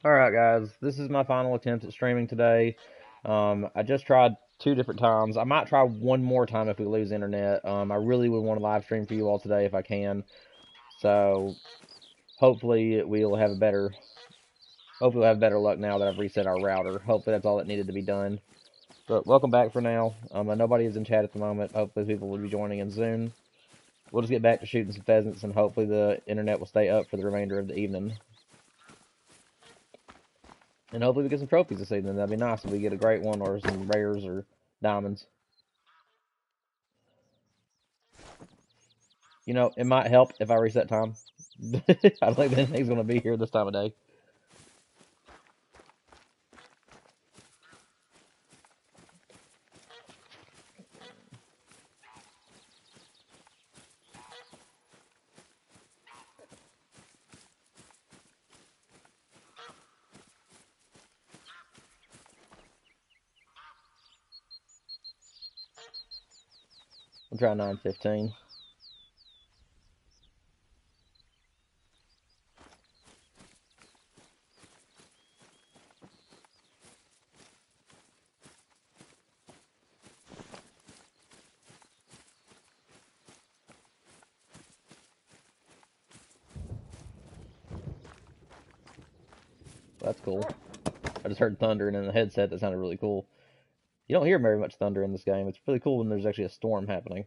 Alright guys, this is my final attempt at streaming today. I just tried two different times. I might try one more time if we lose internet. I really would want to live stream for you all today if I can. So hopefully we'll have better luck now that I've reset our router. Hopefully that's all that needed to be done. But welcome back for now. Nobody is in chat at the moment. Hopefully people will be joining in soon. We'll just get back to shooting some pheasants and hopefully the internet will stay up for the remainder of the evening. And hopefully we get some trophies this evening. That'd be nice if we get a great one or some rares or diamonds. You know, it might help if I reset time. I don't think anything's going to be here this time of day. I'll try 9:15. That's cool. I just heard thunder and in the headset that sounded really cool. You don't hear very much thunder in this game. It's really cool when there's actually a storm happening.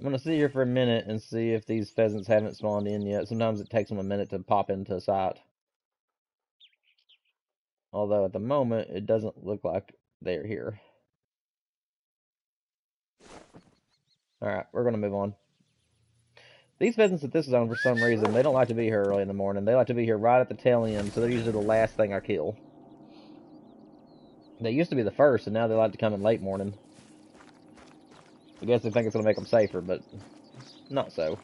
I'm going to sit here for a minute and see if these pheasants haven't spawned in yet. Sometimes it takes them a minute to pop into sight. Although at the moment, it doesn't look like they're here. Alright, we're going to move on. These pheasants at this zone, for some reason, they don't like to be here early in the morning. They like to be here right at the tail end, so they're usually the last thing I kill. They used to be the first, and now they like to come in late morning. I guess they think it's going to make them safer, but not so.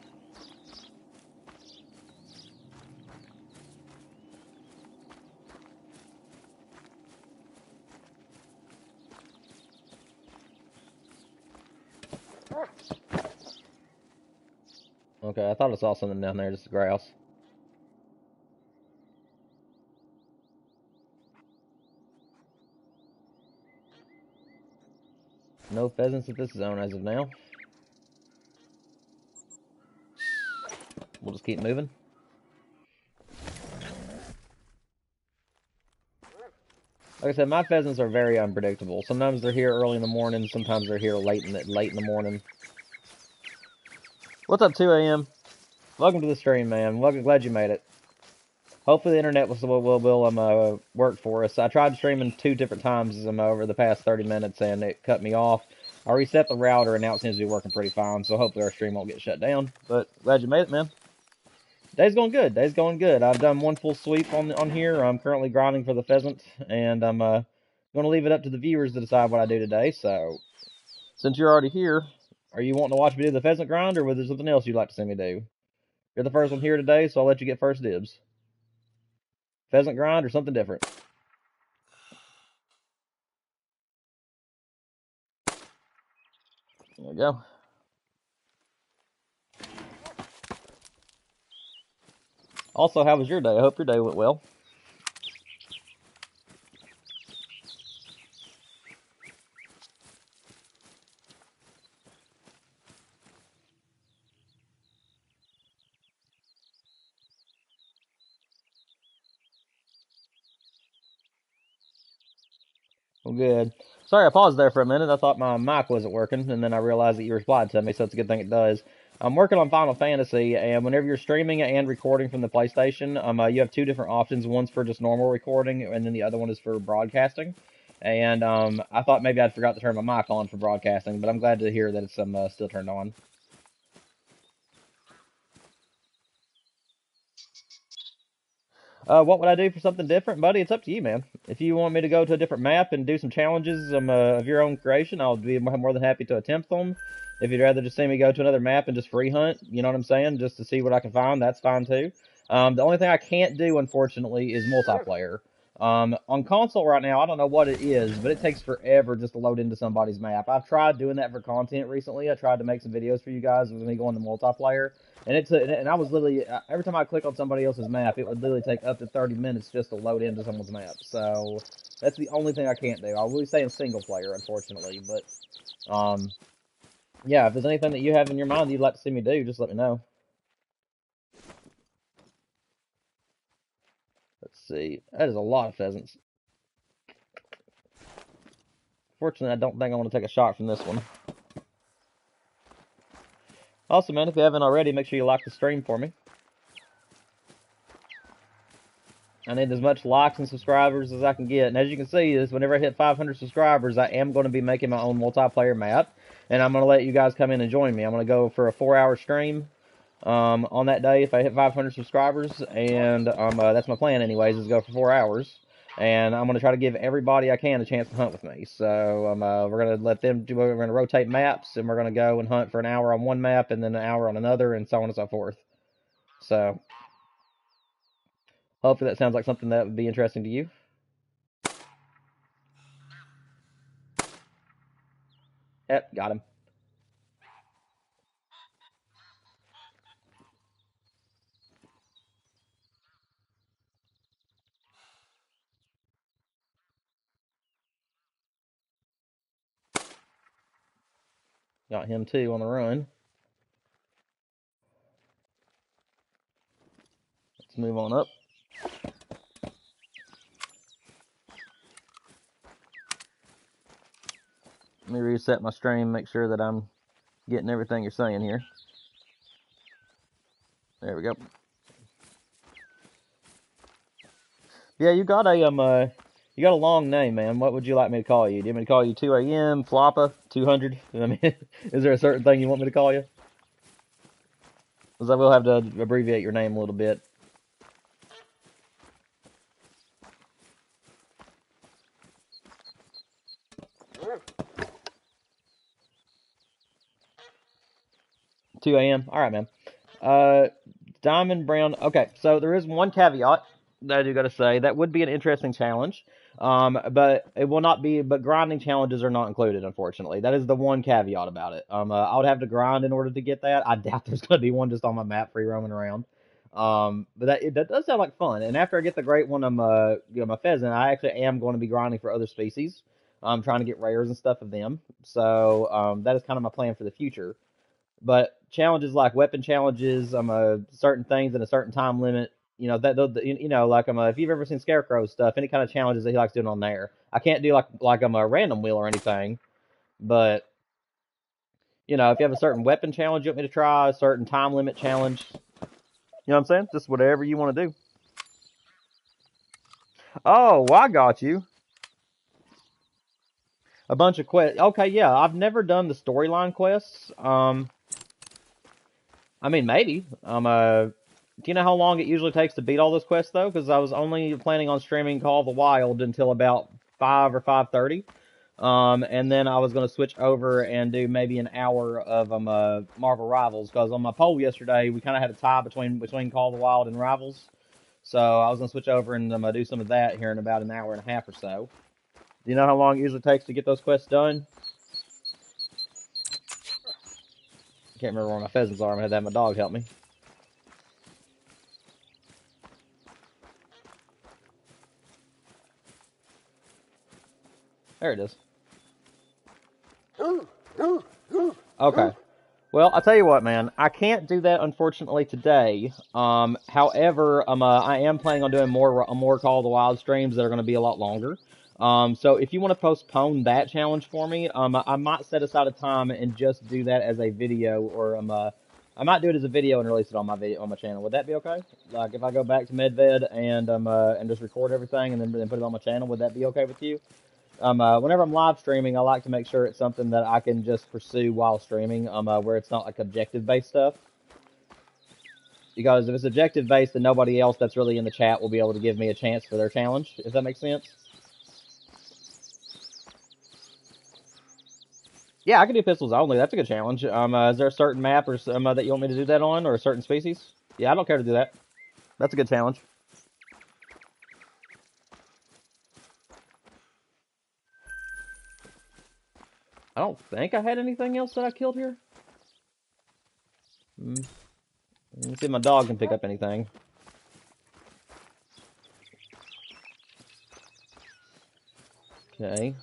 Okay, I thought I saw something down there, just the grouse. No pheasants at this zone as of now. We'll just keep moving. Like I said, my pheasants are very unpredictable. Sometimes they're here early in the morning, sometimes they're here late in the morning. What's up, 2 a.m.? Welcome to the stream, man. Glad you made it. Hopefully the internet will work for us. I tried streaming 2 different times over the past 30 minutes, and it cut me off. I reset the router, and now it seems to be working pretty fine, so hopefully our stream won't get shut down. But glad you made it, man. Day's going good. Day's going good. I've done one full sweep on here. I'm currently grinding for the pheasant, and I'm going to leave it up to the viewers to decide what I do today. So, since you're already here, are you wanting to watch me do the pheasant grind, or was there something else you'd like to see me do? You're the first one here today, so I'll let you get first dibs. Pheasant grind or something different? There we go. Also, how was your day? I hope your day went well. Well, good. Sorry, I paused there for a minute. I thought my mic wasn't working, and then I realized that you replied to me, so it's a good thing it does. I'm working on Final Fantasy, and whenever you're streaming and recording from the PlayStation, you have 2 different options. One's for just normal recording, and then the other one is for broadcasting. And I thought maybe I'd forgot to turn my mic on for broadcasting, but I'm glad to hear that it's still turned on. What would I do for something different, buddy? It's up to you, man. If you want me to go to a different map and do some challenges of your own creation, I'll be more than happy to attempt them. If you'd rather just see me go to another map and just free hunt, you know what I'm saying, just to see what I can find, that's fine too. The only thing I can't do, unfortunately, is multiplayer. On console right now, I don't know what it is, but it takes forever just to load into somebody's map. I've tried doing that for content recently. I tried to make some videos for you guys with me going to multiplayer, and and I was literally every time I click on somebody else's map, it would literally take up to 30 minutes just to load into someone's map. So that's the only thing I can't do. I will say in single player, unfortunately, but yeah, if there's anything that you have in your mind that you'd like to see me do, just let me know. Let's see. That is a lot of pheasants. Fortunately, I don't think I want to take a shot from this one. Also, man, if you haven't already, make sure you like the stream for me. I need as much likes and subscribers as I can get. And as you can see, is whenever I hit 500 subscribers, I am going to be making my own multiplayer map. And I'm going to let you guys come in and join me. I'm going to go for a 4-hour stream on that day if I hit 500 subscribers. And that's my plan anyways, is go for 4 hours. And I'm going to try to give everybody I can a chance to hunt with me. So we're going to let them do, we're going to rotate maps, and we're going to go and hunt for an hour on one map and then an hour on another, and so on and so forth. So hopefully that sounds like something that would be interesting to you. Yep, got him. Got him too on the run. Let's move on up. Let me reset my stream, make sure that I'm getting everything you're saying here. There we go. Yeah, you got a long name, man. What would you like me to call you? Do you want me to call you 2 AM, Floppa, 200? I mean, is there a certain thing you want me to call you? Because I will have to abbreviate your name a little bit. Two AM. All right, man. Diamond Brown. Okay, so there is one caveat that I do got to say. That would be an interesting challenge. But it will not be. But grinding challenges are not included, unfortunately. That is the one caveat about it. I would have to grind in order to get that. I doubt there's going to be one just on my map, free roaming around. But that does sound like fun. And after I get the great one, my pheasant, I actually am going to be grinding for other species. I'm trying to get rares and stuff of them. So that is kind of my plan for the future. But challenges like weapon challenges, certain things in a certain time limit, like if you've ever seen Scarecrow stuff, any kind of challenges that he likes doing on there. I can't do like I'm a random wheel or anything, but if you have a certain weapon challenge you want me to try, a certain time limit challenge, you know what I'm saying? Just whatever you want to do. Oh, well, I got you. A bunch of quests. Okay, yeah, I've never done the storyline quests. I mean, maybe. Do you know how long it usually takes to beat all those quests though? Because I was only planning on streaming Call of the Wild until about 5 or 5:30, and then I was going to switch over and do maybe an hour of Marvel Rivals. Because on my poll yesterday, we kind of had a tie between Call of the Wild and Rivals, so I was going to switch over and do some of that here in about an hour and a half or so. Do you know how long it usually takes to get those quests done? I can't remember where my pheasants are. I'm going to have my dog help me. There it is. Okay. Well, I'll tell you what, man. I can't do that, unfortunately, today. However, I am planning on doing more Call of the Wild streams that are going to be a lot longer. So if you want to postpone that challenge for me, I might set aside a time and just do that as a video, or I might do it as a video and release it on my channel. Would that be okay? Like if I go back to Medved and just record everything and then put it on my channel, would that be okay with you? Whenever I'm live streaming, I like to make sure it's something that I can just pursue while streaming, where it's not like objective-based stuff. Because if it's objective-based, then nobody else that's really in the chat will be able to give me a chance for their challenge, if that makes sense. Yeah, I can do pistols only. That's a good challenge. Is there a certain map or that you want me to do that on, or a certain species? Yeah, I don't care to do that. That's a good challenge. I don't think I had anything else that I killed here. Let's see if my dog can pick up anything. Okay.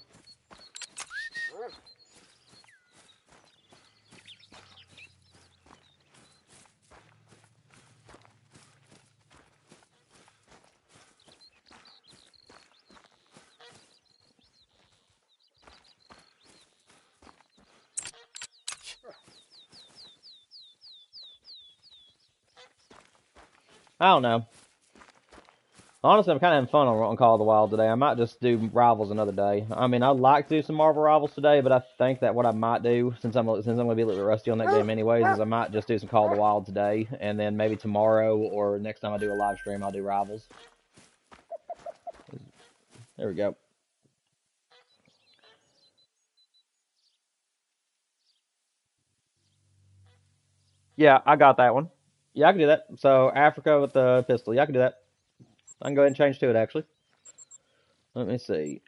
I don't know. Honestly, I'm kind of having fun on Call of the Wild today. I might just do Rivals another day. I mean, I'd like to do some Marvel Rivals today, but I think that what I might do, since I'm going to be a little bit rusty on that game anyways, is I might just do some Call of the Wild today, and then maybe tomorrow or next time I do a live stream, I'll do Rivals. There we go. Yeah, I got that one. Yeah, I can do that. So Africa with the pistol. Yeah, I can do that. I can go ahead and change to it, actually. Let me see.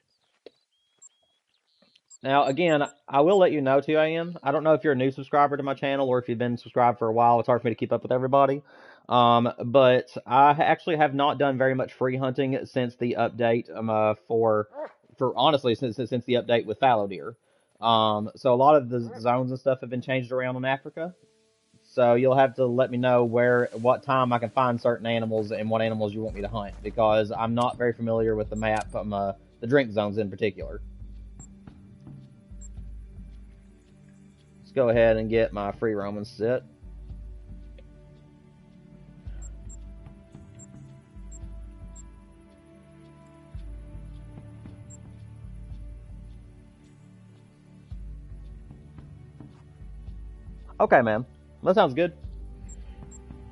Now, again, I will let you know, 2am. I don't know if you're a new subscriber to my channel or if you've been subscribed for a while. It's hard for me to keep up with everybody. But I actually have not done very much free hunting since the update for honestly, since the update with fallow deer. So a lot of the zones and stuff have been changed around in Africa. So you'll have to let me know what time I can find certain animals and what animals you want me to hunt, because I'm not very familiar with the map, the drink zones in particular. Let's go ahead and get my free roaming set. Okay, man. That sounds good.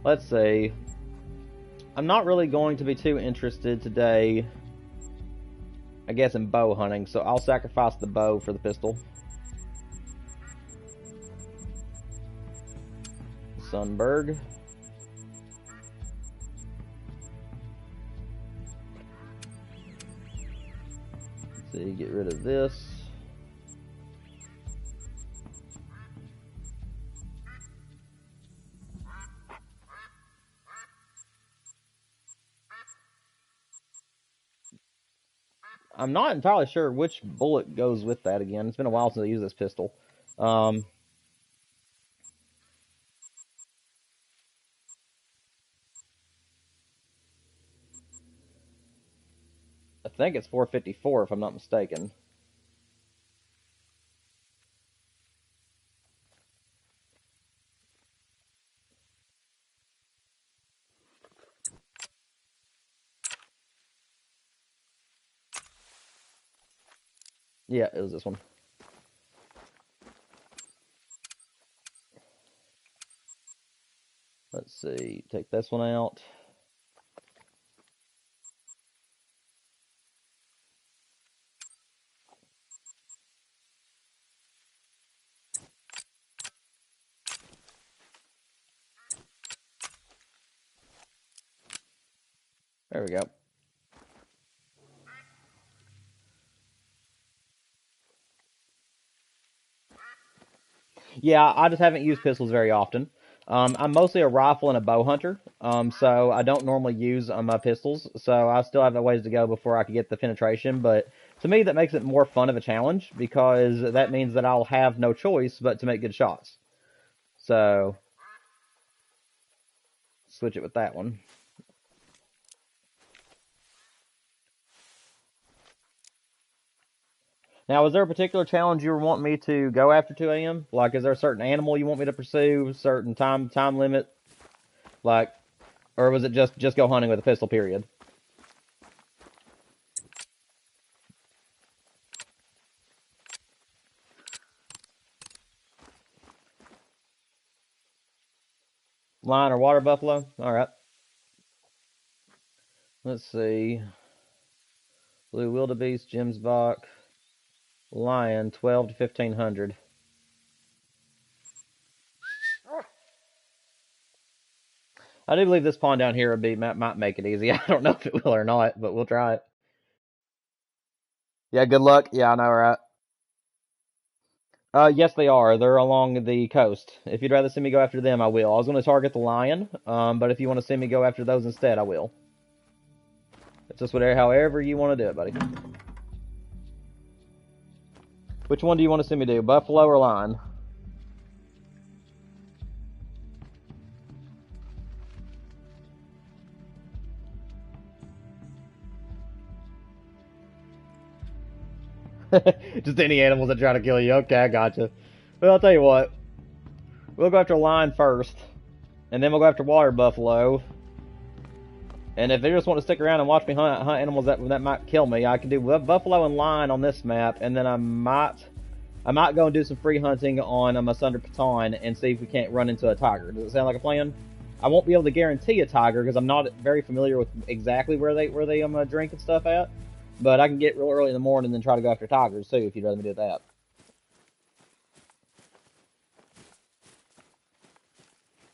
Let's see. I'm not really going to be too interested today, I guess, in bow hunting, so I'll sacrifice the bow for the pistol. Sunberg. Let's see, get rid of this. I'm not entirely sure which bullet goes with that again. It's been a while since I used this pistol. I think it's 454 if I'm not mistaken. Yeah, it was this one. Let's see, take this one out. There we go. Yeah, I just haven't used pistols very often. I'm mostly a rifle and a bow hunter, so I don't normally use my pistols. So I still have a ways to go before I can get the penetration. But to me, that makes it more fun of a challenge, because that means that I'll have no choice but to make good shots. So switch it with that one. Now, is there a particular challenge you were wanting me to go after 2am? Like, is there a certain animal you want me to pursue? Certain time limit? Like, or was it just go hunting with a pistol? Period. Lion or water buffalo? All right. Let's see. Blue wildebeest, gemsbok, lion, 12 to 1500. I do believe this pond down here might make it easy. I don't know if it will or not, but we'll try it. Yeah, good luck. Yeah, I know, right? Yes, they are. They're along the coast. If you'd rather see me go after them, I will. I was going to target the lion, but if you want to see me go after those instead, I will. It's just whatever, however you want to do it, buddy. Which one do you want to see me do, buffalo or lion? Just any animals that try to kill you. Okay, I gotcha. Well, I'll tell you what. We'll go after lion first, and then we'll go after water buffalo. And if they just want to stick around and watch me hunt animals that might kill me, I can do buffalo and lion on this map, and then I might go and do some free hunting on Asunder Patan and see if we can't run into a tiger. Does it sound like a plan? I won't be able to guarantee a tiger because I'm not very familiar with exactly where they drink and stuff at. But I can get real early in the morning and try to go after tigers too if you'd rather me do that.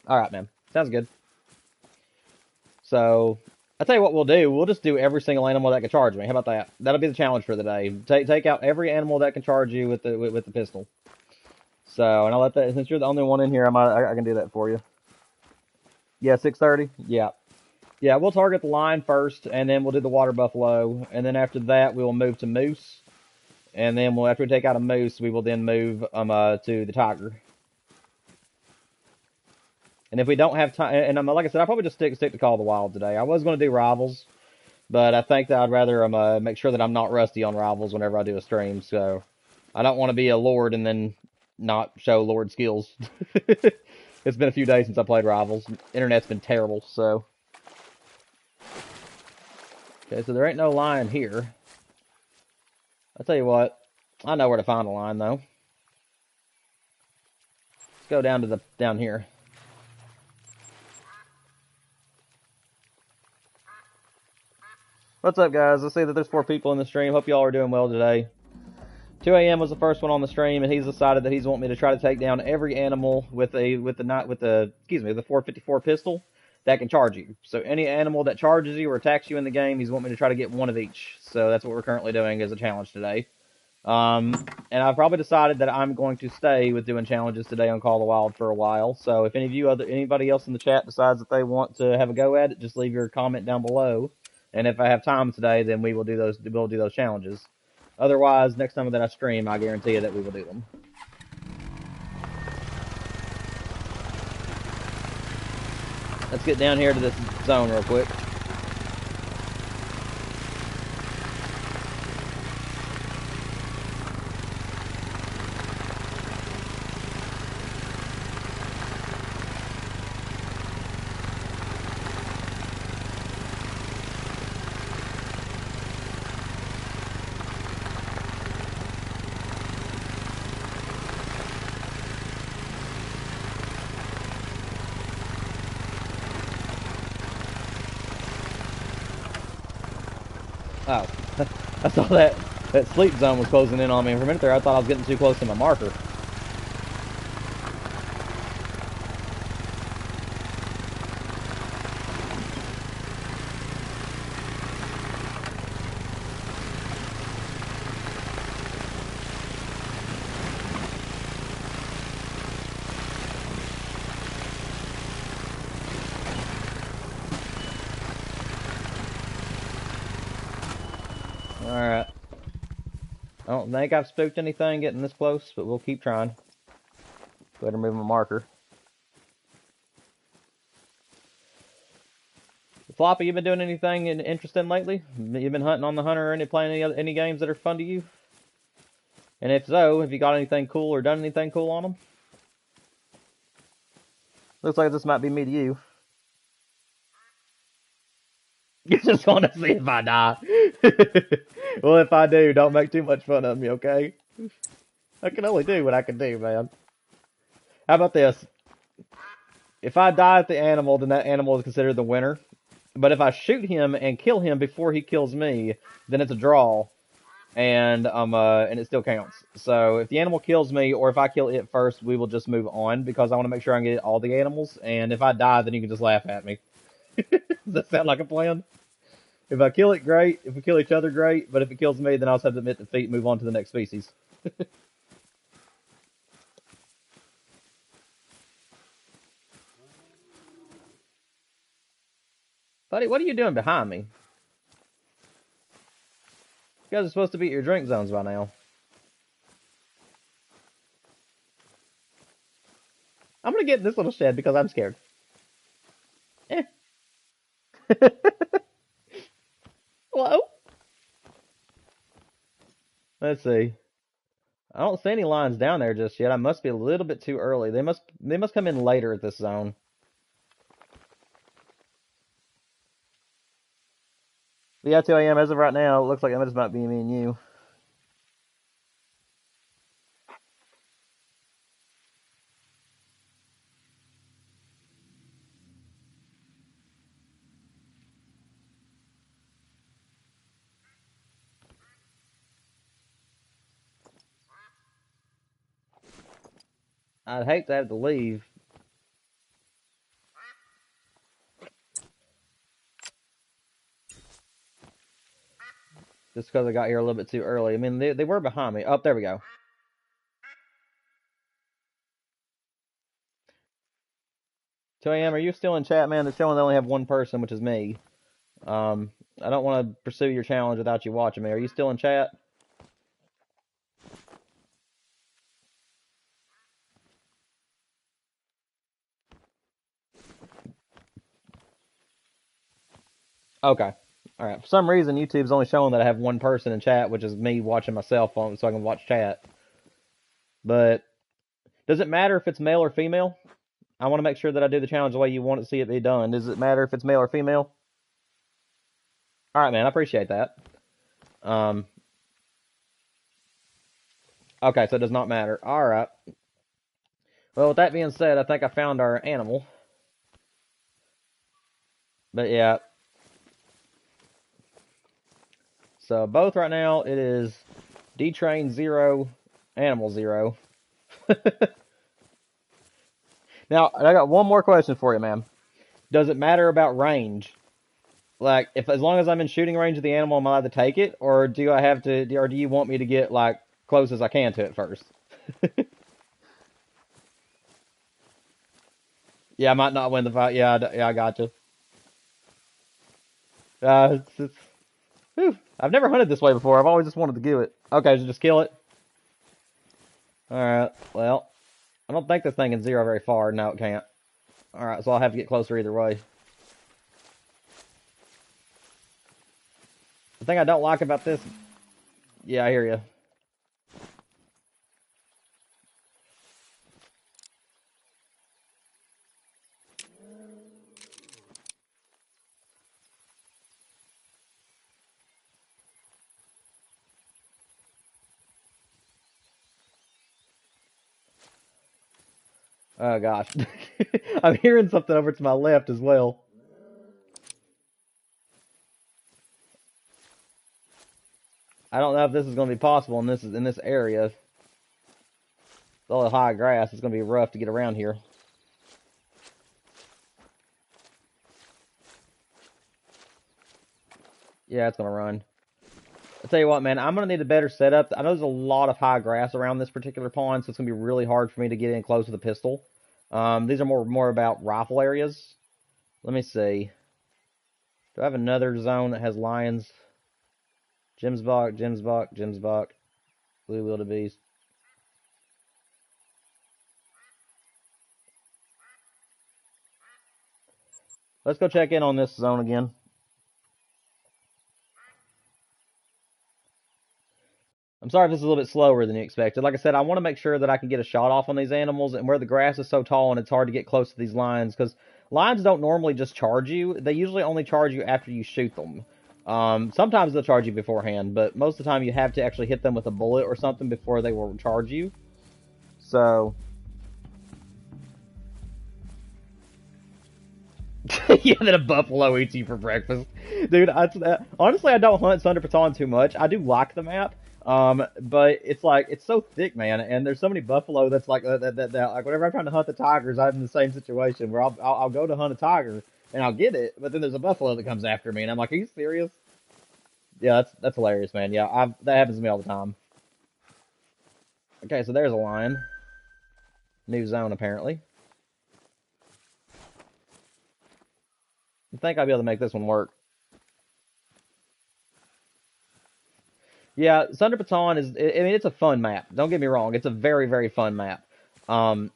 All right, man. Sounds good. So I'll tell you what we'll do. We'll just do every single animal that can charge me. How about that? That'll be the challenge for the day. Take out every animal that can charge you with the pistol. So, and I'll let that, since you're the only one in here, I can do that for you. Yeah, 6:30. Yeah, yeah. We'll target the lion first, and then we'll do the water buffalo, and then after that we will move to moose, and then after we take out a moose, we will then move to the tiger. And if we don't have time, and like I said, I'll probably just stick to Call of the Wild today. I was going to do rivals, but I think that I'd rather make sure that I'm not rusty on rivals whenever I do a stream. So I don't want to be a lord and then not show lord skills. It's been a few days since I played rivals. Internet's been terrible. So okay, so there ain't no lion here. I'll tell you what, I know where to find a lion though. Let's go down here. What's up, guys? I see that there's 4 people in the stream. Hope y'all are doing well today. 2 a.m. was the first one on the stream, and he's decided that he's wanting me to try to take down every animal with the 454 pistol that can charge you. So any animal that charges you or attacks you in the game, he's wanting me to try to get one of each. So that's what we're currently doing as a challenge today. And I've probably decided that I'm going to stay with doing challenges today on Call of the Wild for a while. So if anybody else in the chat decides that they want to have a go at it, just leave your comment down below. And if I have time today, then we'll do those challenges. Otherwise, next time that I stream, I guarantee you that we will do them. Let's get down here to this zone real quick. Oh, I saw that sleep zone was closing in on me. For a minute there, I thought I was getting too close to my marker. Alright. I don't think I've spooked anything getting this close, but we'll keep trying. Go ahead and move my marker. Floppy, you been doing anything interesting lately? You been hunting on the Hunter or playing any games that are fun to you? And if so, have you got anything cool or done anything cool on them? Looks like this might be me to you. You just want to see if I die. Well, if I do, don't make too much fun of me, okay? I can only do what I can do, man. How about this? If I die at the animal, then that animal is considered the winner. But if I shoot him and kill him before he kills me, then it's a draw, and it still counts. So if the animal kills me, or if I kill it first, we will just move on because I want to make sure I can get all the animals. And if I die, then you can just laugh at me. Does that sound like a plan? If I kill it, great. If we kill each other, great. But if it kills me, then I'll just have to admit defeat and move on to the next species. Buddy, what are you doing behind me? You guys are supposed to be at your drink zones by now. I'm gonna get in this little shed because I'm scared. Eh. Hello? Let's see. I don't see any lines down there just yet. I must be a little bit too early. They must come in later at this zone. But yeah, 2 a.m. as of right now, it looks like it just might be me and you. I'd hate to have to leave. Just because I got here a little bit too early. I mean, they were behind me. Oh, there we go. 2 a.m. Are you still in chat, man? It's showing they only have one person, which is me. I don't want to pursue your challenge without you watching me. Are you still in chat? Okay. All right. For some reason, YouTube's only showing that I have one person in chat, which is me watching my cell phone, so I can watch chat. But does it matter if it's male or female? I want to make sure that I do the challenge the way you want to see it be done. Does it matter if it's male or female? All right, man. I appreciate that. Okay, so it does not matter. All right. Well, with that being said, I think I found our animal. But yeah. So both right now, it is D-Train 0, Animal 0. Now, I got one more question for you, man. Does it matter about range? Like, if as long as I'm in shooting range of the animal, am I allowed to take it, or do I have to, or do you want me to get like close as I can to it first? Yeah, I might not win the fight. Yeah, I got you. Whew. I've never hunted this way before. I've always just wanted to do it. Okay, so just kill it. All right. Well, I don't think this thing can zero very far. No, it can't. All right, so I'll have to get closer either way. The thing I don't like about this... Yeah, I hear you. Oh, gosh. I'm hearing something over to my left as well. I don't know if this is going to be possible in this area. It's all the high grass. It's going to be rough to get around here. Yeah, it's going to run. I'll tell you what, man. I'm going to need a better setup. I know there's a lot of high grass around this particular pond, so it's going to be really hard for me to get in close with a pistol. These are more about rifle areas. Let me see. Do I have another zone that has lions? Jimsbach, blue wildebeest. Let's go check in on this zone again. I'm sorry if this is a little bit slower than you expected. Like I said, I want to make sure that I can get a shot off on these animals, and where the grass is so tall and it's hard to get close to these lions, because lions don't normally just charge you. They usually only charge you after you shoot them. Sometimes they'll charge you beforehand, but most of the time you have to actually hit them with a bullet or something before they will charge you. So... Yeah, then a buffalo eats you for breakfast. Dude, honestly, I don't hunt Thunder Baton too much. I do like the map, but it's like, it's so thick, man, and there's so many buffalo that's like, like, whenever I'm trying to hunt the tigers, I'm in the same situation where I'll go to hunt a tiger, and I'll get it, but then there's a buffalo that comes after me, and I'm like, are you serious? Yeah, that's hilarious, man. Yeah, that happens to me all the time. Okay, so there's a lion. New zone, apparently. I think I'll be able to make this one work. Yeah, Thunder Baton is, I mean, it's a fun map. Don't get me wrong. It's a very, very fun map. Um,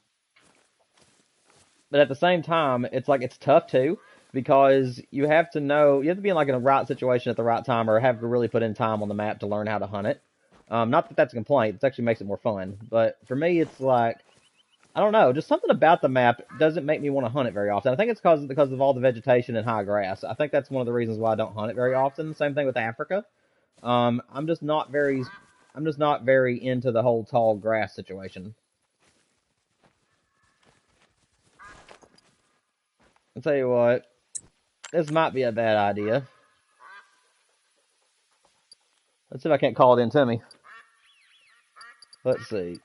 but at the same time, it's like, it's tough too, because you have to know, you have to be in like in a right situation at the right time, or have to really put in time on the map to learn how to hunt it. Not that that's a complaint. It actually makes it more fun. But for me, it's like, I don't know, just something about the map doesn't make me want to hunt it very often. I think it's because of all the vegetation and high grass. I think that's one of the reasons why I don't hunt it very often. Same thing with Africa. I'm just not very, I'm just not very into the whole tall grass situation. I'll tell you what, this might be a bad idea. Let's see if I can't call it in to me. Let's see.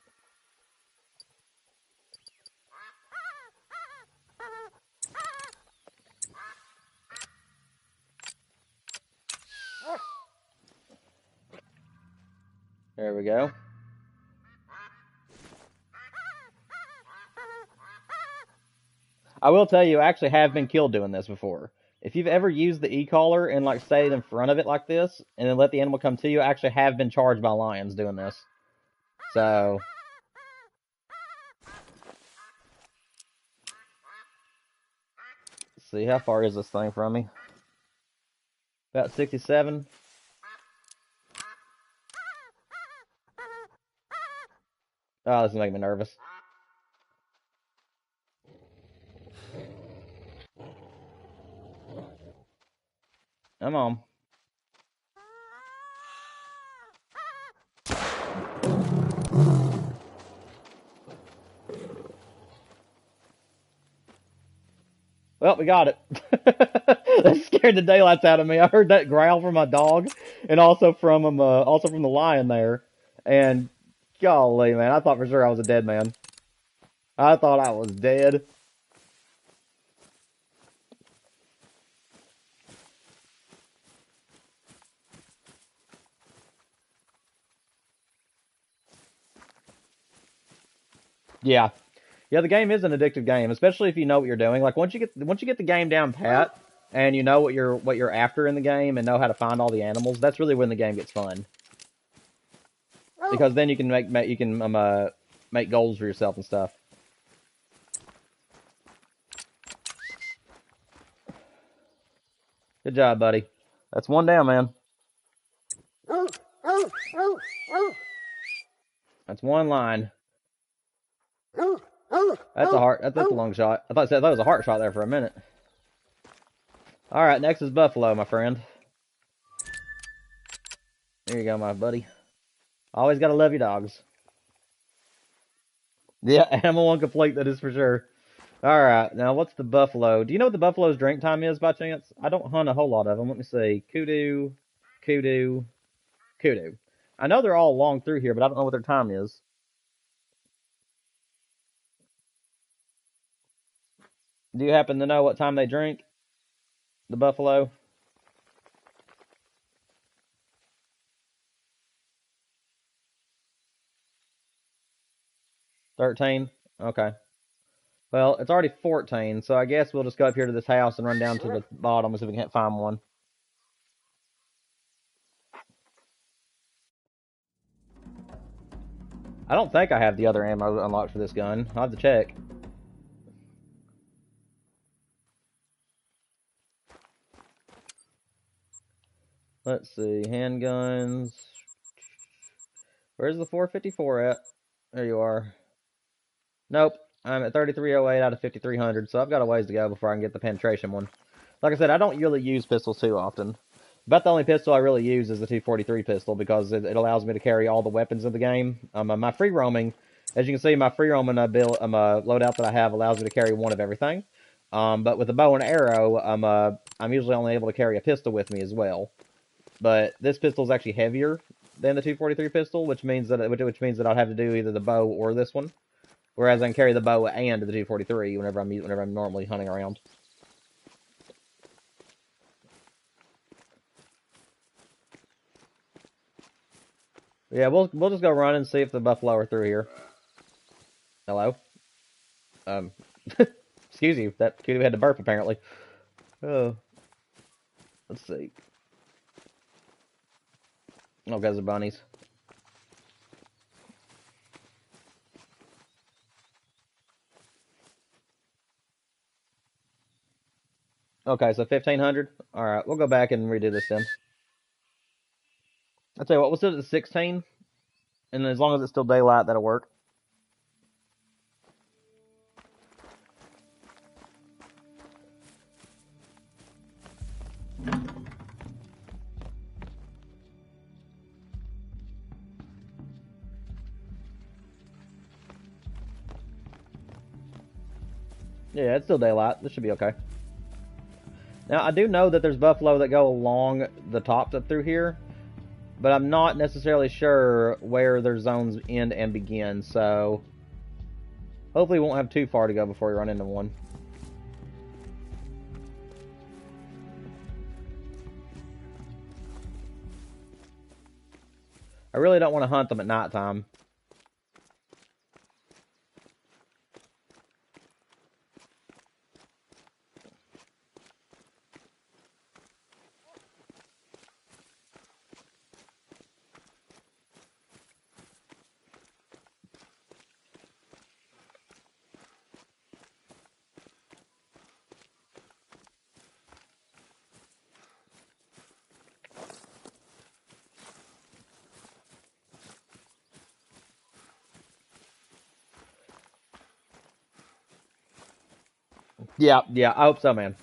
There we go. I will tell you, I actually have been killed doing this before. If you've ever used the e-collar and like stayed in front of it like this, and then let the animal come to you, I actually have been charged by lions doing this. So, let's see, how far is this thing from me? About 67. Oh, this is making me nervous. Come on. Well, we got it. That scared the daylights out of me. I heard that growl from my dog, and also from the lion there. And golly, man, I thought for sure I was a dead man. I thought I was dead. Yeah, yeah. The game is an addictive game, especially if you know what you're doing. Like once you get the game down pat, and you know what you're after in the game, and know how to find all the animals. That's really when the game gets fun. Because then you can make goals for yourself and stuff. Good job, buddy. That's one down, man. That's one line. That's a long shot. I thought it was a heart shot there for a minute. All right, next is buffalo, my friend. There you go, my buddy. Always gotta love your dogs. Yeah, animal incomplete, that is for sure. All right, now what's the buffalo? Do you know what the buffalo's drink time is by chance? I don't hunt a whole lot of them. Let me see. Kudu, kudu, kudu. I know they're all along through here, but I don't know what their time is. Do you happen to know what time they drink? The buffalo? 13? Okay. Well, it's already 14, so I guess we'll just go up here to this house and run down to the bottom and see if we can't find one. I don't think I have the other ammo unlocked for this gun. I'll have to check. Let's see. Handguns. Where's the 454 at? There you are. Nope. I'm at 3308 out of 5300, so I've got a ways to go before I can get the penetration one. Like I said, I don't really use pistols too often. About the only pistol I really use is the 243 pistol because it allows me to carry all the weapons of the game. My free roaming, as you can see, my free roaming loadout that I have allows me to carry one of everything. But with the bow and arrow, I'm usually only able to carry a pistol with me as well. But this pistol is actually heavier than the 243 pistol, which means that I'll have to do either the bow or this one. Whereas I can carry the bow and the 243 whenever I'm normally hunting around. Yeah, we'll just go run and see if the buffalo are through here. Hello. Um, excuse you. That cutie had to burp apparently. Oh. Let's see. Oh, guys are bunnies. Okay, so 1,500. All right, we'll go back and redo this then. I'll tell you what, we'll set it to 16, and as long as it's still daylight, that'll work. Yeah, it's still daylight. This should be okay. Now, I do know that there's buffalo that go along the tops up through here, but I'm not necessarily sure where their zones end and begin, so hopefully we won't have too far to go before we run into one. I really don't want to hunt them at nighttime. Yeah, I hope so, man.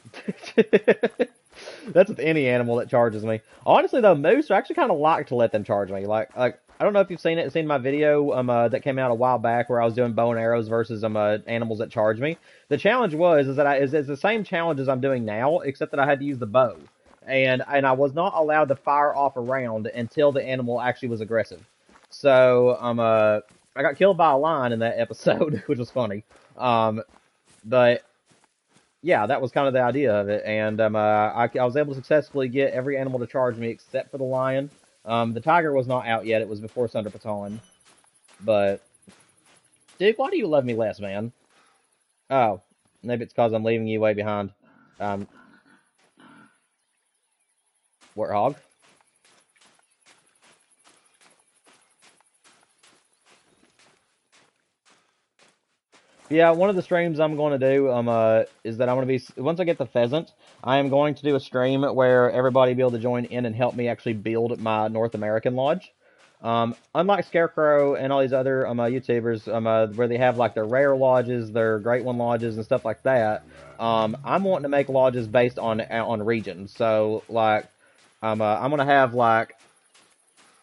That's with any animal that charges me. Honestly, though, moose are actually kind of like to let them charge me. Like I don't know if you've seen my video that came out a while back where I was doing bow and arrows versus animals that charge me. The challenge is that it's the same challenge as I'm doing now, except that I had to use the bow, and I was not allowed to fire off a round until the animal actually was aggressive. So I got killed by a lion in that episode, which was funny. But yeah, that was kind of the idea of it, and I was able to successfully get every animal to charge me except for the lion. The tiger was not out yet; it was before Thunder Baton. But Duke, why do you love me less, man? Oh, maybe it's because I'm leaving you way behind. Um, Warthog. Yeah, one of the streams I'm going to do is that I'm going to be once I get the pheasant, I am going to do a stream where everybody will be able to join in and help me actually build my North American lodge. Unlike Scarecrow and all these other YouTubers where they have like their rare lodges, their Great One lodges, and stuff like that, I'm wanting to make lodges based on regions. So like, I'm gonna have like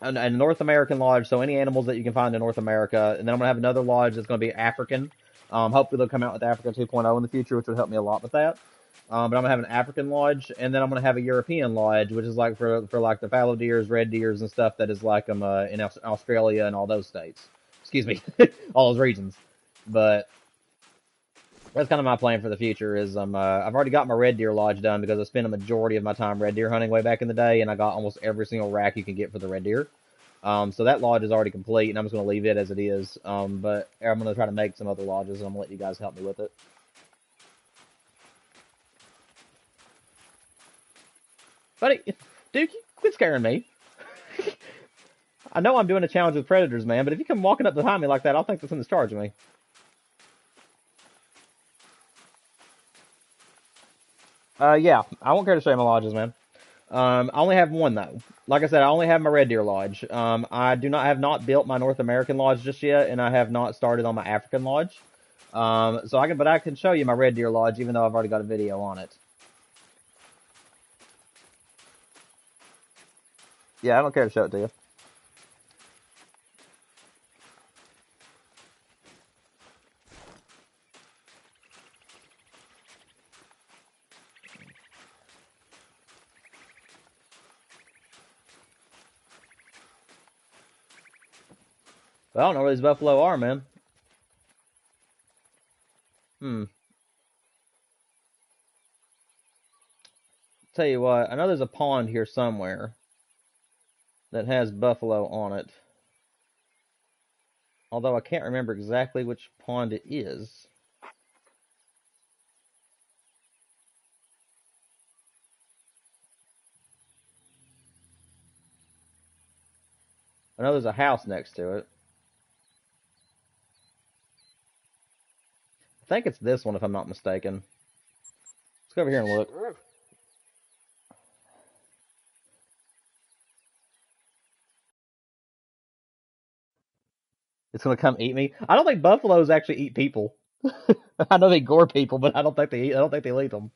a North American lodge, so any animals that you can find in North America, and then I'm gonna have another lodge that's gonna be African. Hopefully they'll come out with Africa 2.0 in the future, which would help me a lot with that. But I'm gonna have an African lodge, and then I'm gonna have a European lodge, which is like for like the fallow deers, red deers, and stuff that is like in Australia and all those states. Excuse me, all those regions. But that's kind of my plan for the future. Is I've already got my red deer lodge done because I spent a majority of my time red deer hunting way back in the day, and I got almost every single rack you can get for the red deer. So that lodge is already complete, and I'm just going to leave it as it is. But I'm going to try to make some other lodges, and I'm going to let you guys help me with it. Buddy, dude, quit scaring me. I know I'm doing a challenge with predators, man, but if you come walking up behind me like that, I'll think something's charging me. Yeah, I won't care to show you my lodges, man. I only have one though. Like I said, I only have my Red Deer Lodge. I have not built my North American Lodge just yet, and I have not started on my African Lodge. But I can show you my Red Deer Lodge, even though I've already got a video on it. Yeah, I don't care to show it to you. But I don't know where these buffalo are, man. Hmm. Tell you what, I know there's a pond here somewhere that has buffalo on it. Although I can't remember exactly which pond it is. I know there's a house next to it. I think it's this one if I'm not mistaken. Let's go over here and look. It's gonna come eat me. I don't think buffaloes actually eat people. I know they gore people, but I don't think they eat. I don't think they eat them.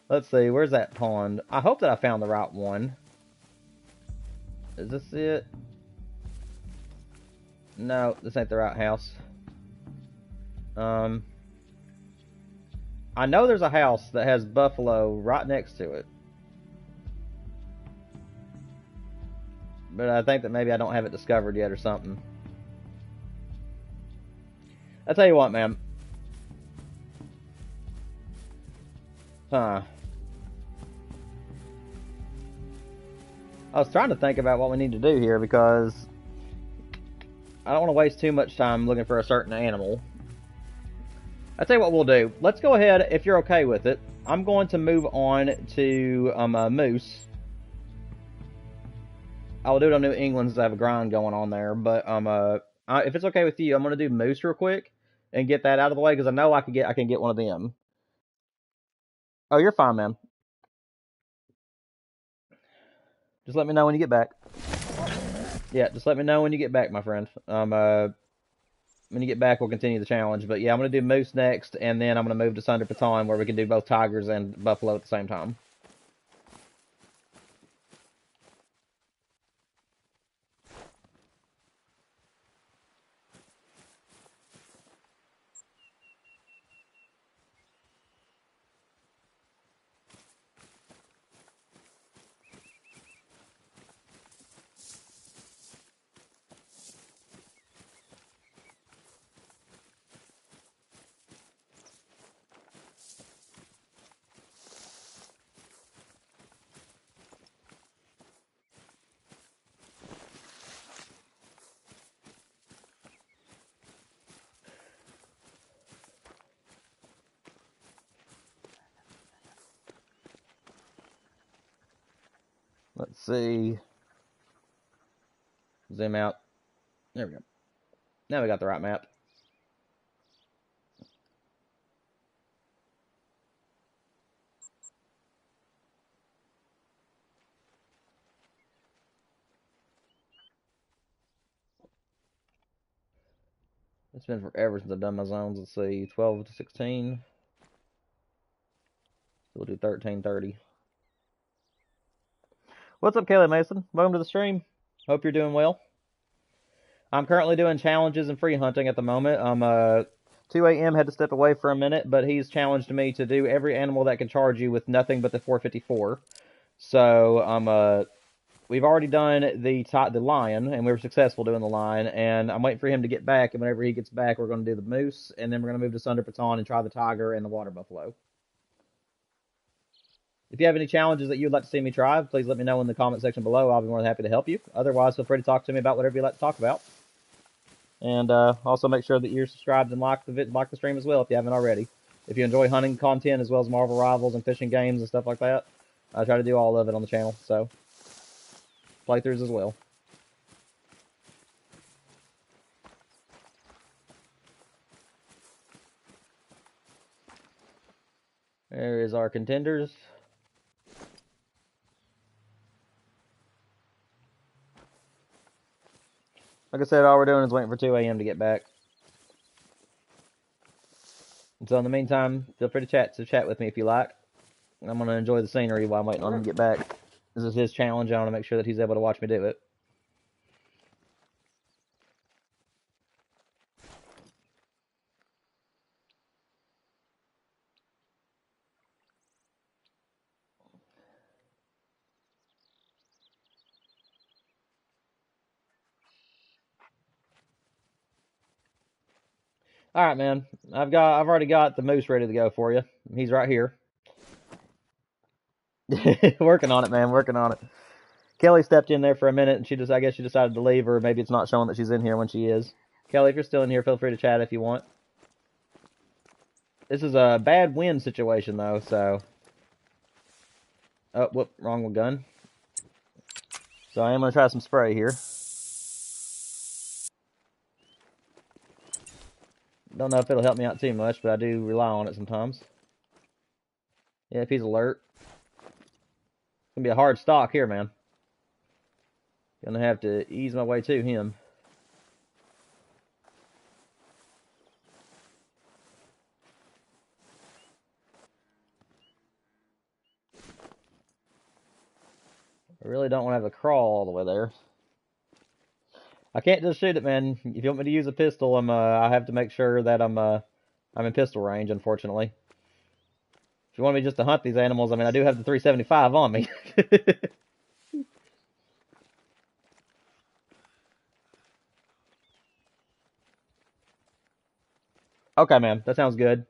Let's see. Where's that pond? I hope that I found the right one. Is this it? No, this ain't the right house. I know there's a house that has buffalo right next to it. But I think that maybe I don't have it discovered yet or something. I'll tell you what, man. Huh. I was trying to think about what we need to do here because I don't want to waste too much time looking for a certain animal. I'll tell you what we'll do. Let's go ahead, if you're okay with it. I'm going to move on to moose. I'll do it on New England since I have a grind going on there. But if it's okay with you, I'm going to do moose real quick and get that out of the way because I know I can get one of them. Oh, you're fine, man. Just let me know when you get back. Yeah, just let me know when you get back, my friend. When you get back, we'll continue the challenge. But yeah, I'm going to do moose next, and then I'm going to move to Sunder Baton, where we can do both tigers and buffalo at the same time. Let's see. Zoom out. There we go. Now we got the right map. It's been forever since I've done my zones. Let's see. 12 to 16. We'll do 13:30. What's up, Kelly Mason? Welcome to the stream. Hope you're doing well. I'm currently doing challenges and free hunting at the moment. 2 a.m. had to step away for a minute, but he's challenged me to do every animal that can charge you with nothing but the 454. So we've already done the lion, and we were successful doing the lion, and I'm waiting for him to get back, and whenever he gets back, we're going to do the moose, and then we're going to move to Sunder Baton and try the tiger and the water buffalo. If you have any challenges that you'd like to see me try, please let me know in the comment section below. I'll be more than happy to help you. Otherwise, feel free to talk to me about whatever you'd like to talk about. And also make sure that you're subscribed and like the stream as well if you haven't already. If you enjoy hunting content as well as Marvel Rivals and fishing games and stuff like that, I try to do all of it on the channel. So, playthroughs as well. There is our contenders. Like I said, all we're doing is waiting for 2 a.m. to get back. And so in the meantime, feel free to chat with me if you like. I'm going to enjoy the scenery while I'm waiting on him to get back. This is his challenge. I want to make sure that he's able to watch me do it. All right, man. I've already got the moose ready to go for you. He's right here. Working on it, man. Working on it. Kelly stepped in there for a minute, and I guess she decided to leave, or maybe it's not showing that she's in here when she is. Kelly, if you're still in here, feel free to chat if you want. This is a bad wind situation, though, so... Oh, whoop, wrong gun. So I am going to try some spray here. Don't know if it'll help me out too much, but I do rely on it sometimes. Yeah, if he's alert. It's going to be a hard stock here, man. Gonna have to ease my way to him. I really don't want to have to crawl all the way there. I can't just shoot it, man. If you want me to use a pistol, I have to make sure that I'm in pistol range, unfortunately. If you want me just to hunt these animals, I mean, I do have the 375 on me. Okay, man, that sounds good.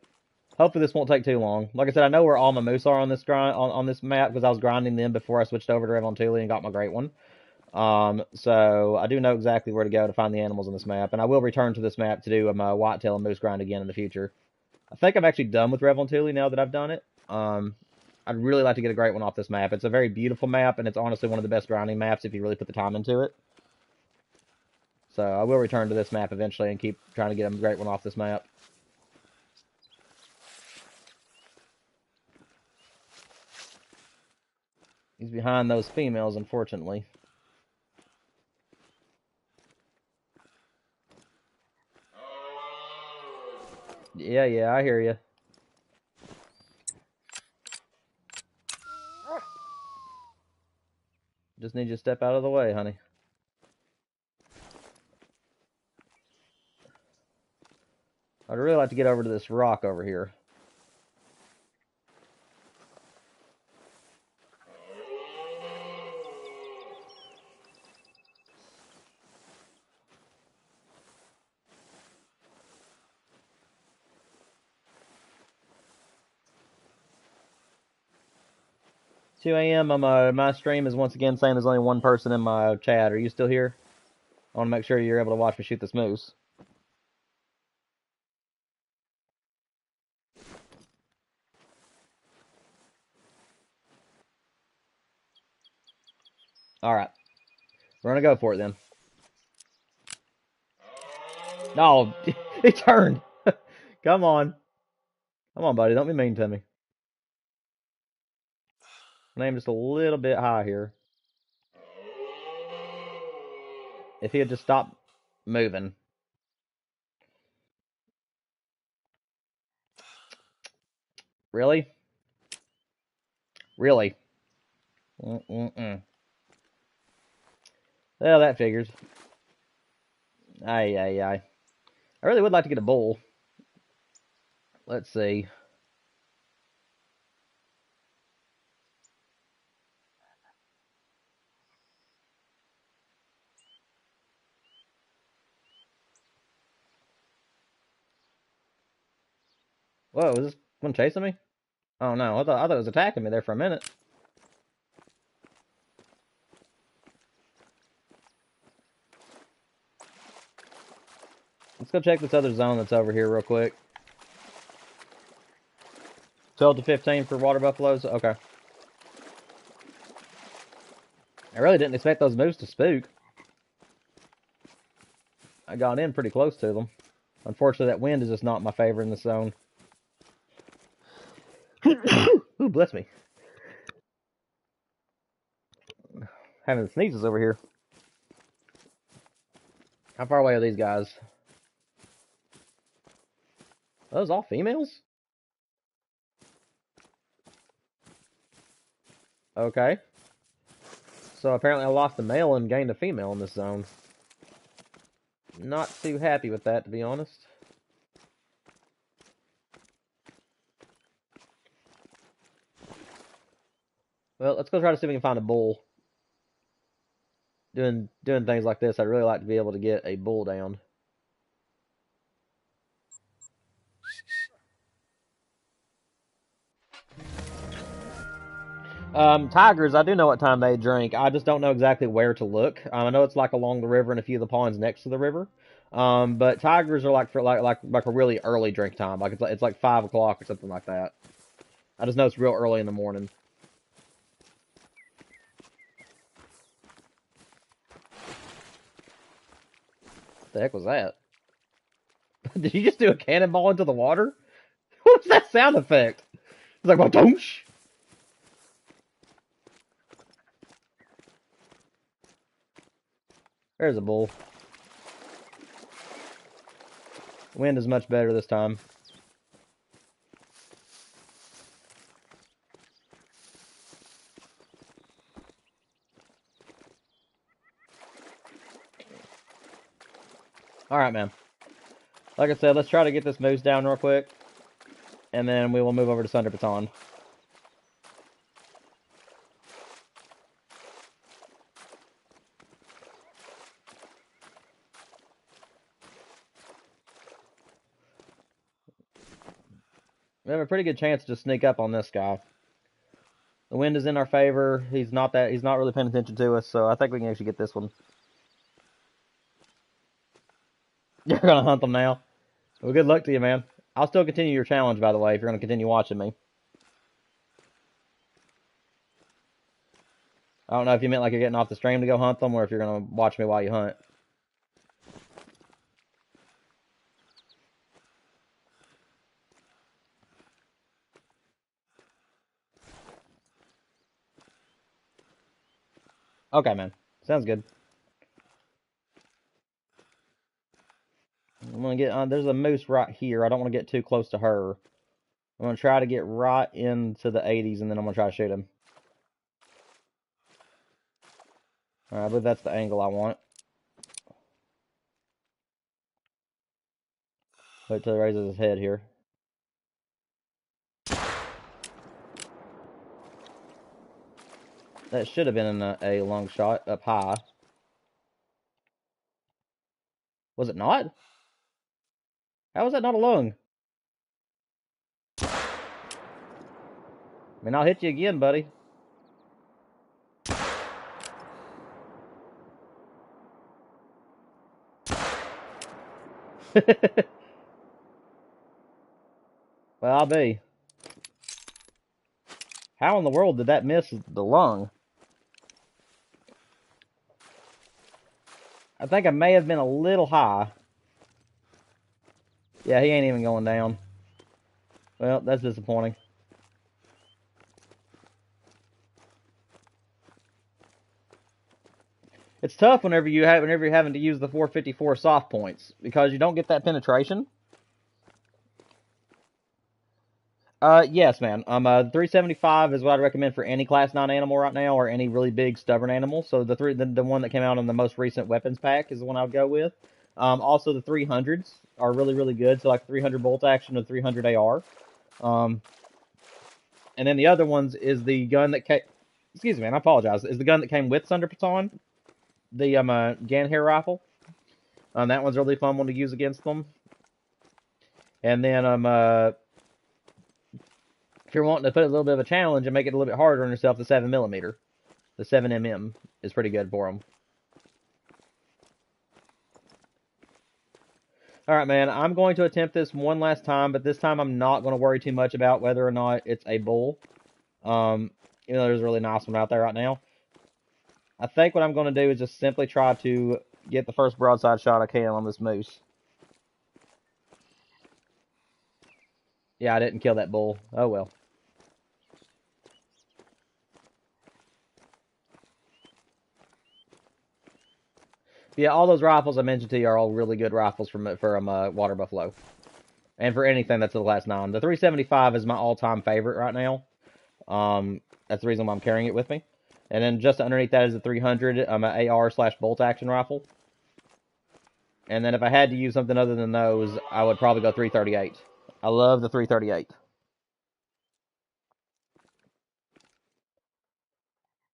Hopefully this won't take too long. Like I said, I know where all my moose are on this on this map because I was grinding them before I switched over to Revontuli and got my great one. So I do know exactly where to go to find the animals on this map, and I will return to this map to do my whitetail and moose grind again in the future. I think I'm actually done with Revontuli now that I've done it. I'd really like to get a great one off this map. It's a very beautiful map, and it's honestly one of the best grinding maps if you really put the time into it. So I will return to this map eventually and keep trying to get a great one off this map. He's behind those females, unfortunately. Yeah, I hear you. Just need you to step out of the way, honey. I'd really like to get over to this rock over here. Two a.m. My stream is once again saying there's only one person in my chat. Are you still here? I want to make sure you're able to watch me shoot this moose. Alright. We're going to go for it then. No, he turned. Come on. Come on, buddy. Don't be mean to me. Name just a little bit high here. If he had just stopped moving. Really? Really? Mm-mm-mm. Well, that figures. Aye. I really would like to get a bull. Let's see. Whoa, was this one chasing me? Oh no, I thought it was attacking me there for a minute. Let's go check this other zone that's over here real quick. 12 to 15 for water buffaloes? Okay. I really didn't expect those moose to spook. I got in pretty close to them. Unfortunately, that wind is just not my favor in this zone. Ooh, bless me. Having sneezes over here. How far away are these guys? Are those all females? Okay. So apparently I lost a male and gained a female in this zone. Not too happy with that, to be honest. Well, let's go try to see if we can find a bull. Doing things like this, I'd really like to be able to get a bull down. Tigers, I do know what time they drink. I just don't know exactly where to look. I know it's like along the river and a few of the ponds next to the river. But tigers are like for like a really early drink time. Like it's like 5 o'clock or something like that. I just know it's real early in the morning. The heck was that? Did you just do a cannonball into the water? What was that sound effect? It's like, well, doonch. There's a bull. Wind is much better this time. Alright, man. Like I said, let's try to get this moose down real quick. And then we will move over to Thunder Baton. We have a pretty good chance to sneak up on this guy. The wind is in our favor. He's not really paying attention to us, so I think we can actually get this one. You're gonna hunt them now? Well, good luck to you, man. I'll still continue your challenge, by the way, if you're gonna continue watching me. I don't know if you meant like you're getting off the stream to go hunt them, or if you're gonna watch me while you hunt. Okay, man. Sounds good. I'm gonna get there's a moose right here. I don't want to get too close to her. I'm gonna try to get right into the 80s, and then I'm gonna try to shoot him. All right, I believe that's the angle I want. Wait till he raises his head here. That should have been a long shot up high. Was it not? How was that not a lung? I mean, I'll hit you again, buddy. Well, I'll be. How in the world did that miss the lung? I think I may have been a little high. Yeah, he ain't even going down. Well, that's disappointing. It's tough whenever you're having to use the 454 soft points because you don't get that penetration. Yes, man. 375 is what I'd recommend for any Class 9 animal right now, or any really big stubborn animal. So the one that came out in the most recent weapons pack is the one I would go with. Also the 300s are really, really good. So like 300 bolt action or 300 AR. And then the other ones is the gun that came. Excuse me, man. I apologize. Is the gun that came with Thunder Baton, the Ganhair rifle. That one's a really fun one to use against them. And then if you're wanting to put a little bit of a challenge and make it a little bit harder on yourself, the 7mm, the 7mm is pretty good for them. All right, man. I'm going to attempt this one last time, but this time I'm not going to worry too much about whether or not it's a bull. There's a really nice one out there right now. I think what I'm going to do is just simply try to get the first broadside shot I can on this moose. Yeah, I didn't kill that bull. Oh, well. Yeah, all those rifles I mentioned to you are all really good rifles for water buffalo. And for anything that's the Class 9. The 375 is my all-time favorite right now. That's the reason why I'm carrying it with me. And then just underneath that is the 300, an AR/bolt action rifle. And then if I had to use something other than those, I would probably go 338. I love the 338.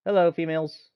Hello, females.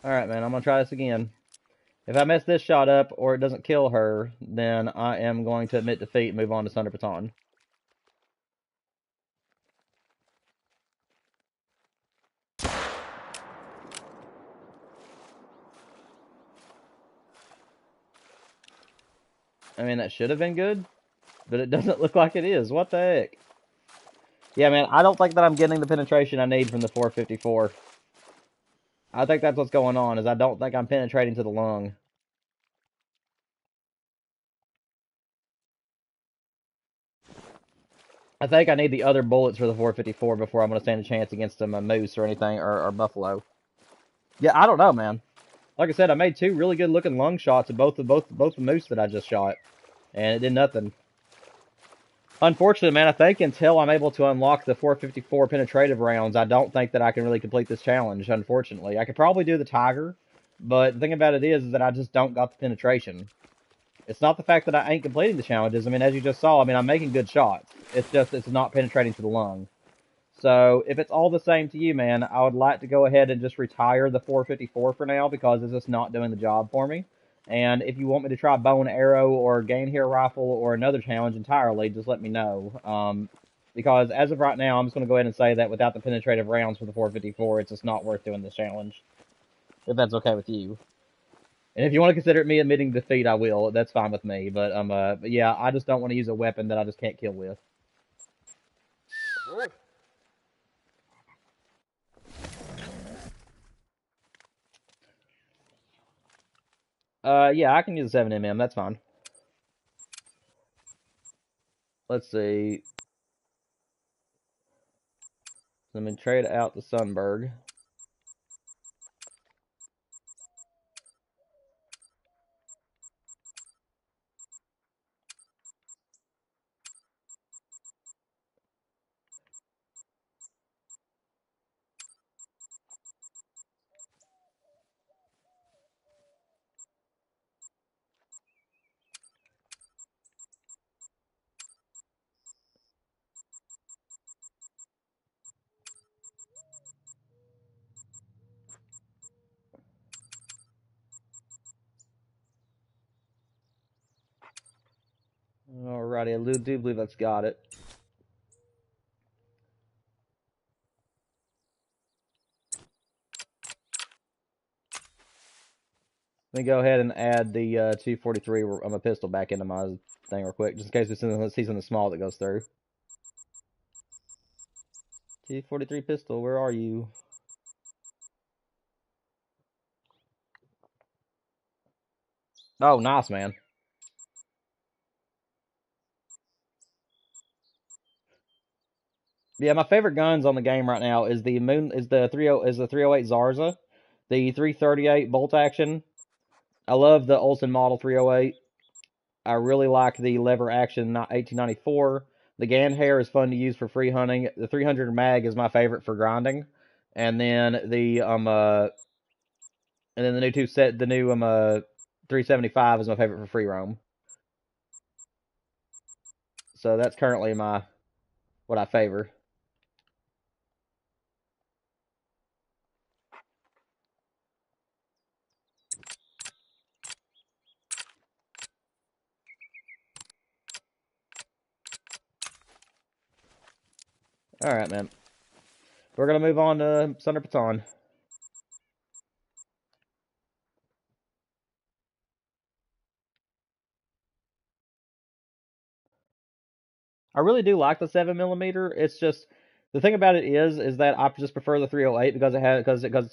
Alright, man, I'm gonna try this again. If I mess this shot up or it doesn't kill her, then I am going to admit defeat and move on to Thunder Baton. I mean, that should have been good, but it doesn't look like it is. What the heck? Yeah, man, I don't think that I'm getting the penetration I need from the 454. I think that's what's going on, is I don't think I'm penetrating to the lung. I think I need the other bullets for the 454 before I'm going to stand a chance against a moose or anything, or buffalo. Yeah, I don't know, man. Like I said, I made 2 really good looking lung shots of both the moose that I just shot, and it did nothing. Unfortunately, man, I think until I'm able to unlock the 454 penetrative rounds, I don't think that I can really complete this challenge, unfortunately. I could probably do the tiger, but the thing about it is that I just don't got the penetration. It's not the fact that I ain't completing the challenges. I mean, as you just saw, I mean, I'm making good shots. It's just it's not penetrating to the lung. So if it's all the same to you, man, I would like to go ahead and just retire the 454 for now because it's just not doing the job for me. And if you want me to try bow and arrow or gain hair rifle or another challenge entirely, just let me know. Because as of right now, I'm just going to go ahead and say that without the penetrative rounds for the 454, it's just not worth doing this challenge. If that's okay with you. And if you want to consider me admitting defeat, I will. That's fine with me. But yeah, I just don't want to use a weapon that I just can't kill with. Yeah, I can use a 7mm. That's fine. Let's see. Let me trade out the Sunberg. Alrighty, I do believe that's got it. Let me go ahead and add the 243 on my pistol back into my thing real quick, just in case we see something small that goes through. 243 pistol, where are you? Oh, nice, man. Yeah, my favorite guns on the game right now is the 308 Zarza, the 338 bolt action. I love the Olsen model 308. I really like the lever action 1894. The Ganhair is fun to use for free hunting. The 300 mag is my favorite for grinding, and then the new 375 is my favorite for free roam. So that's currently what I favor. All right, man. We're gonna move on to Thunder Baton. I really do like the 7mm. It's just the thing about it is that I just prefer the 308 because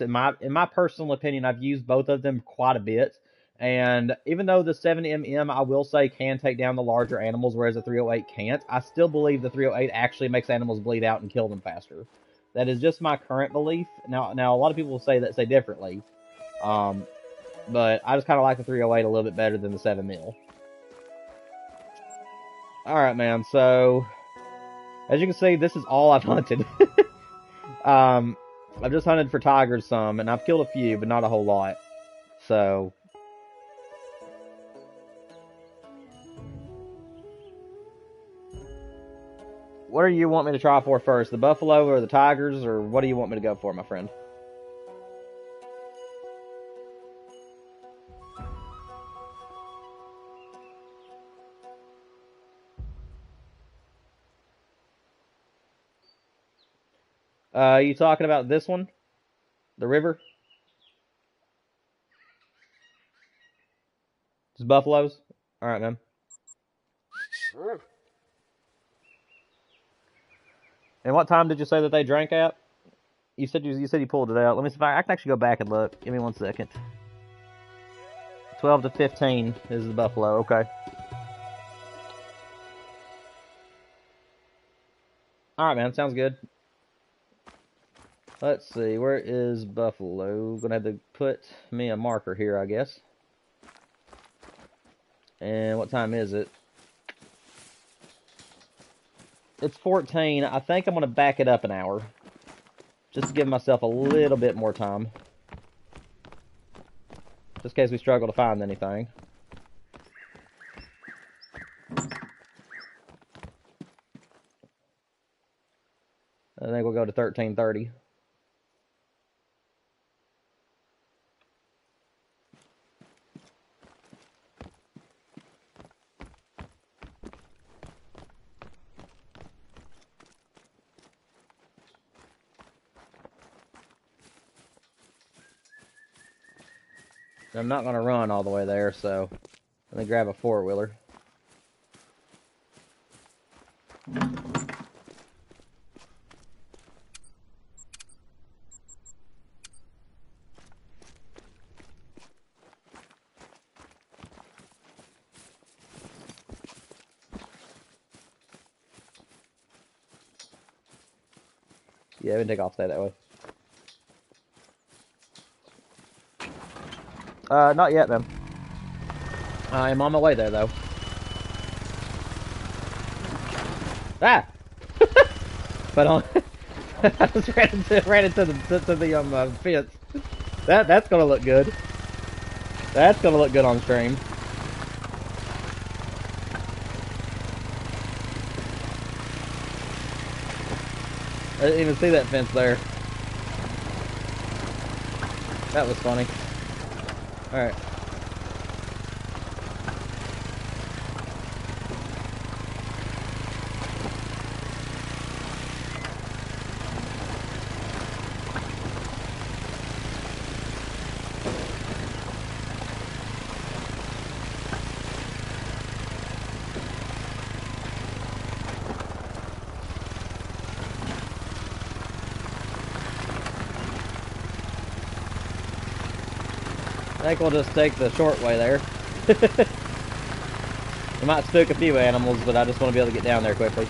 in my personal opinion I've used both of them quite a bit. And even though the 7mm I will say can take down the larger animals, whereas the 308 can't, I still believe the 308 actually makes animals bleed out and kill them faster. That is just my current belief. Now a lot of people will say differently. Um, but I just kind of like the 308 a little bit better than the 7mm. All right, man. So as you can see, this is all I've hunted. um, I've just hunted for tigers some, and I've killed a few, but not a whole lot. So, what do you want me to try for first? The buffalo or the tigers, or what do you want me to go for, my friend? You talking about this one? The river? Just buffaloes? Alright, man. And what time did you say that they drank at? You said you pulled it out. Let me see if I can actually go back and look. Give me 1 second. 12 to 15 is the buffalo. Okay. Alright, man. Sounds good. Let's see. Where is buffalo? Gonna have to put me a marker here, I guess. And what time is it? It's 14. I think I'm gonna back it up an hour. Just to give myself a little bit more time. Just in case we struggle to find anything. I think we'll go to 13:30. I'm not going to run all the way there, so let me grab a four-wheeler. Yeah, we can take off that way. Not yet, man. I am on my way there, though. Ah! But I just ran into the fence. That's gonna look good. That's gonna look good on stream. I didn't even see that fence there. That was funny. Alright. I think we'll just take the short way there. We might spook a few animals, but I just want to be able to get down there quickly.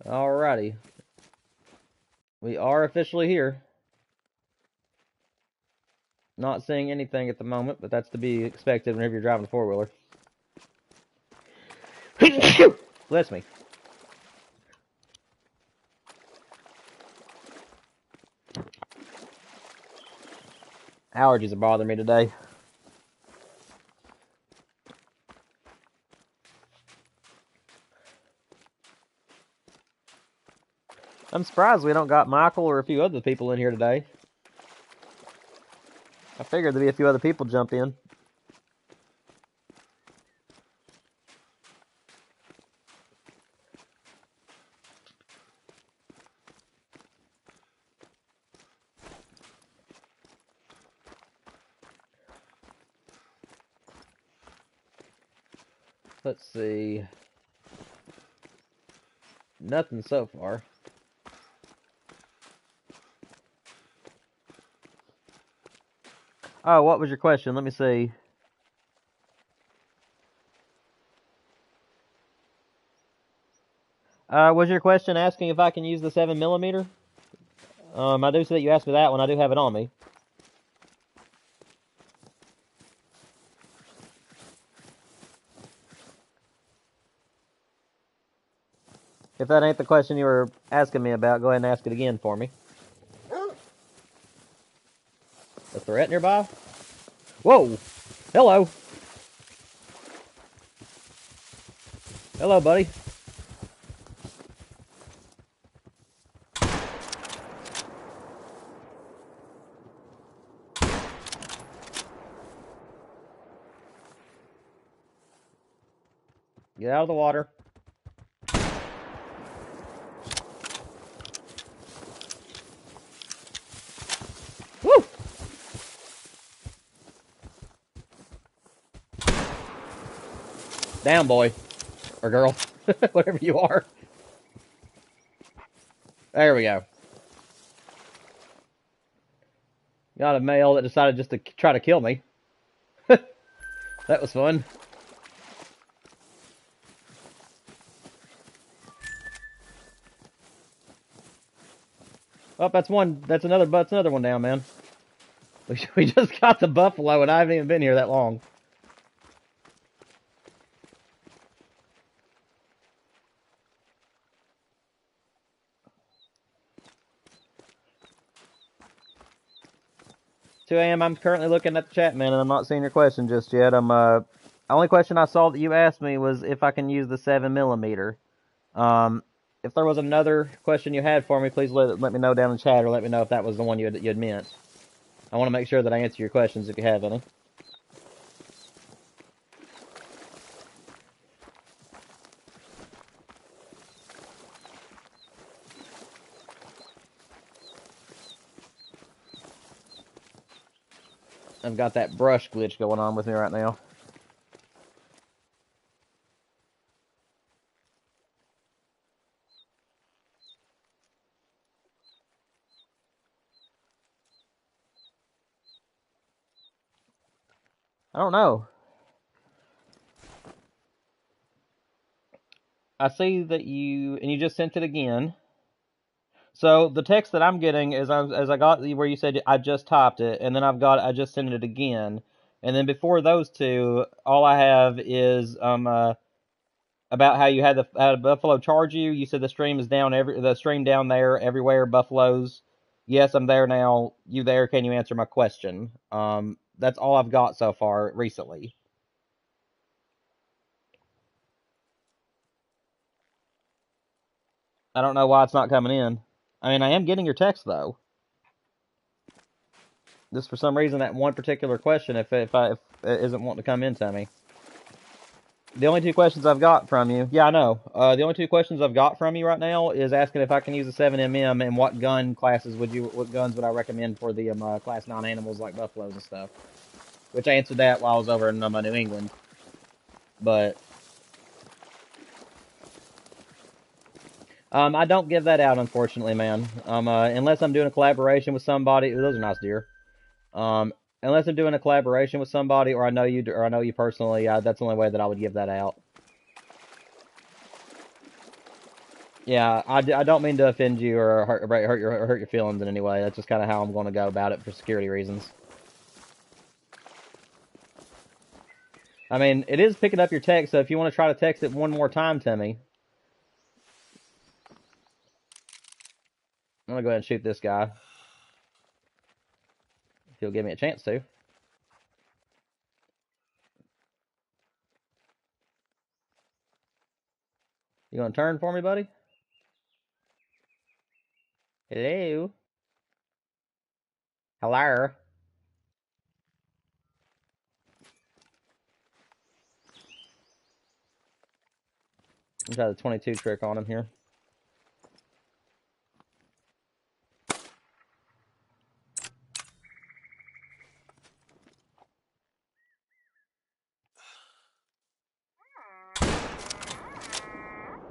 Alrighty. We are officially here. Not seeing anything at the moment, but that's to be expected whenever you're driving a four-wheeler. Bless me. Allergies are bothering me today. I'm surprised we don't got Michael or a few other people in here today. I figured there'd be a few other people jump in. Let's see. Nothing so far. Oh, what was your question? Let me see. Was your question asking if I can use the 7mm? I do see that you asked me that one. I do have it on me. If that ain't the question you were asking me about, go ahead and ask it again for me. A threat nearby? Whoa! Hello! Hello, buddy. Get out of the water. Woo! Down, boy. Or girl. Whatever you are. There we go. Got a male that decided just to try to kill me. That was fun. Oh, that's one. That's another one down, man. We just got the buffalo, and I haven't even been here that long. Two a.m. I'm currently looking at the chat, man, and I'm not seeing your question just yet. The only question I saw that you asked me was if I can use the 7mm. If there was another question you had for me, please let me know down in the chat, or let me know if that was the one you'd meant. I want to make sure that I answer your questions if you have any. I've got that brush glitch going on with me right now. I don't know. I see that you just sent it again. So the text that I'm getting is as I got where you said I just typed it, and then I just sent it again, and then before those two, all I have is about how you had a buffalo charge you. You said the stream is down the stream down there everywhere buffaloes. Yes, I'm there now. You there? Can you answer my question? That's all I've got so far recently. I don't know why it's not coming in. I mean, I am getting your text though. Just for some reason, that one particular question, if it isn't wanting to come into me. The only two questions I've got from you, yeah, I know. The only two questions I've got from you right now is asking if I can use a 7mm and what what guns would I recommend for the class 9 animals like buffaloes and stuff. Which I answered that while I was over in New England. But I don't give that out, unfortunately, man. Unless I'm doing a collaboration with somebody. Ooh, those are nice deer. Unless I'm doing a collaboration with somebody, or I know you personally, that's the only way that I would give that out. Yeah, I don't mean to offend you or hurt your feelings in any way. That's just kind of how I'm going to go about it for security reasons. I mean, it is picking up your text, so if you want to try to text it one more time to me, I'm going to go ahead and shoot this guy. If he'll give me a chance to. You going to turn for me, buddy? Hello? Hello? I'm try the 22 trick on him here.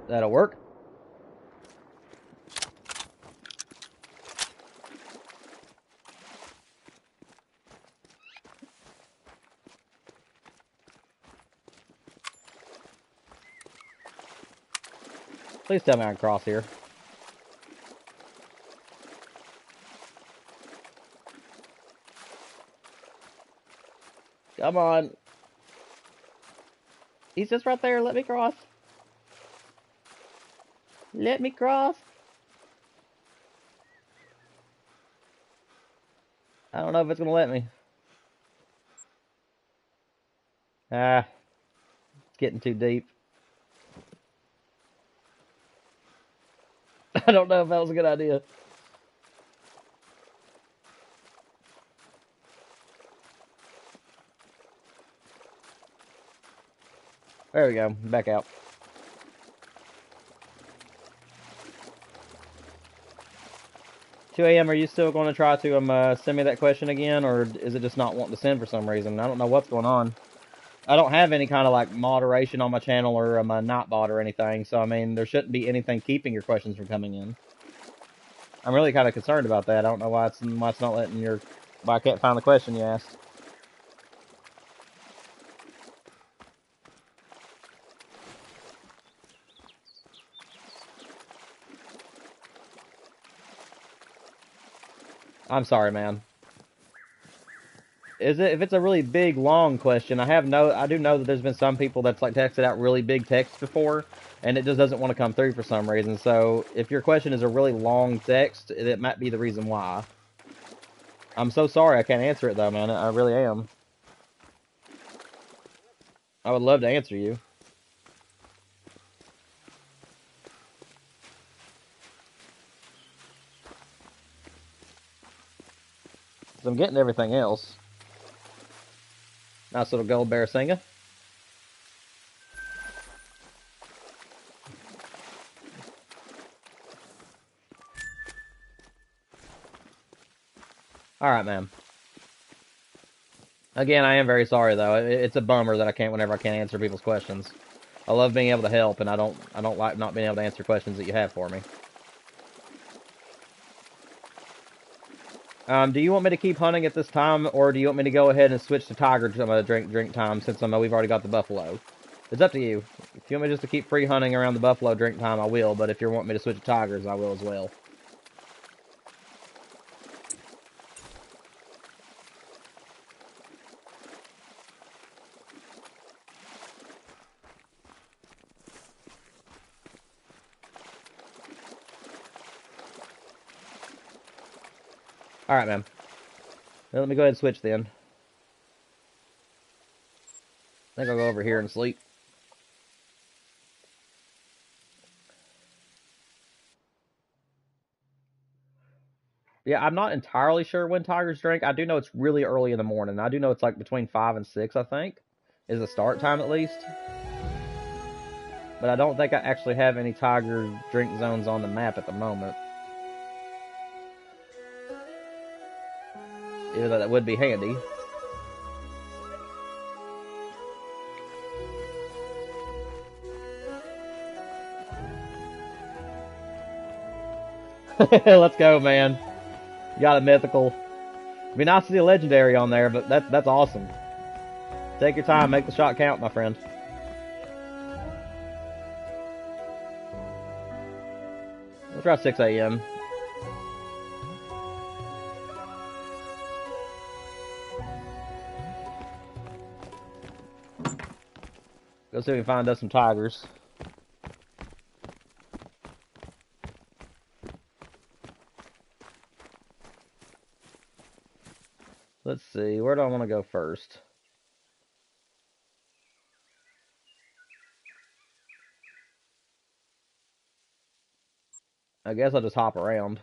That'll work. Please tell me I can cross here. Come on. He's just right there. Let me cross. Let me cross. I don't know if it's going to let me. Ah, it's getting too deep. I don't know if that was a good idea. There we go. Back out. 2 a.m., are you still going to try to send me that question again, or is it just not wanting to send for some reason? I don't know what's going on. I don't have any kind of like moderation on my channel or my Nightbot or anything, so I mean, there shouldn't be anything keeping your questions from coming in. I'm really kind of concerned about that. I don't know why it's not letting why I can't find the question you asked. I'm sorry, man. Is it if it's a really big long question? I do know that there's been some people that's like texted out really big text before, and it just doesn't want to come through for some reason. So if your question is a really long text, it might be the reason why. I'm so sorry I can't answer it though, man. I really am. I would love to answer you. So I'm getting everything else. Nice little gold bear singer. Alright, man. Again, I am very sorry though. It's a bummer that whenever I can't answer people's questions. I love being able to help, and I don't like not being able to answer questions that you have for me. Do you want me to keep hunting at this time, or do you want me to go ahead and switch to tiger drink time since we've already got the buffalo? It's up to you. If you want me just to keep free hunting around the buffalo drink time, I will. But if you want me to switch to tigers, I will as well. All right, man. Well, let me go ahead and switch then. I think I'll go over here and sleep. Yeah, I'm not entirely sure when tigers drink. I do know it's really early in the morning. I do know it's like between 5 and 6, I think, is the start time at least. But I don't think I actually have any tiger drink zones on the map at the moment. Even though that would be handy. Let's go, man. You got a mythical. It'd be nice to see a legendary on there, but that's awesome. Take your time, make the shot count, my friend. We'll try 6 a.m. Go see if we can find us some tigers. Let's see, where do I want to go first? I guess I'll just hop around.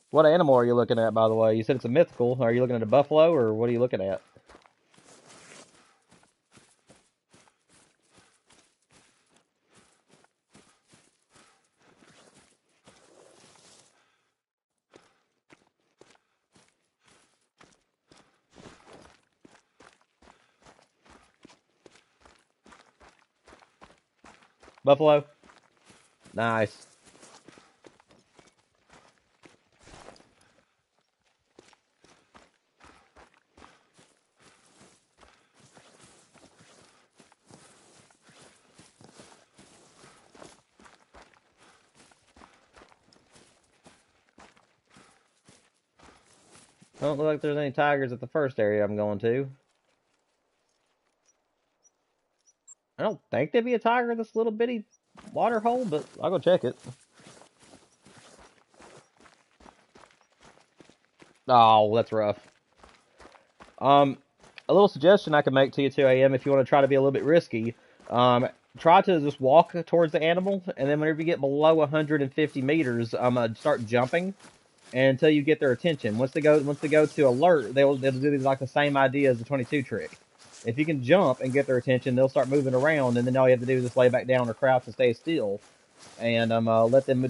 What animal are you looking at, by the way? You said it's a mythical. Are you looking at a buffalo, or what are you looking at? Buffalo? Nice. Don't look like there's any tigers at the first area I'm going to. I don't think there'd be a tiger in this little bitty water hole, but I'll go check it. Oh, that's rough. A little suggestion I could make to you 2 a.m. if you want to try to be a little bit risky. try to just walk towards the animal, and then whenever you get below 150 meters, start jumping until you get their attention. Once they go to alert, they'll do these like the same idea as the 22 trick. If you can jump and get their attention, they'll start moving around, and then all you have to do is just lay back down or crouch and stay still, and let them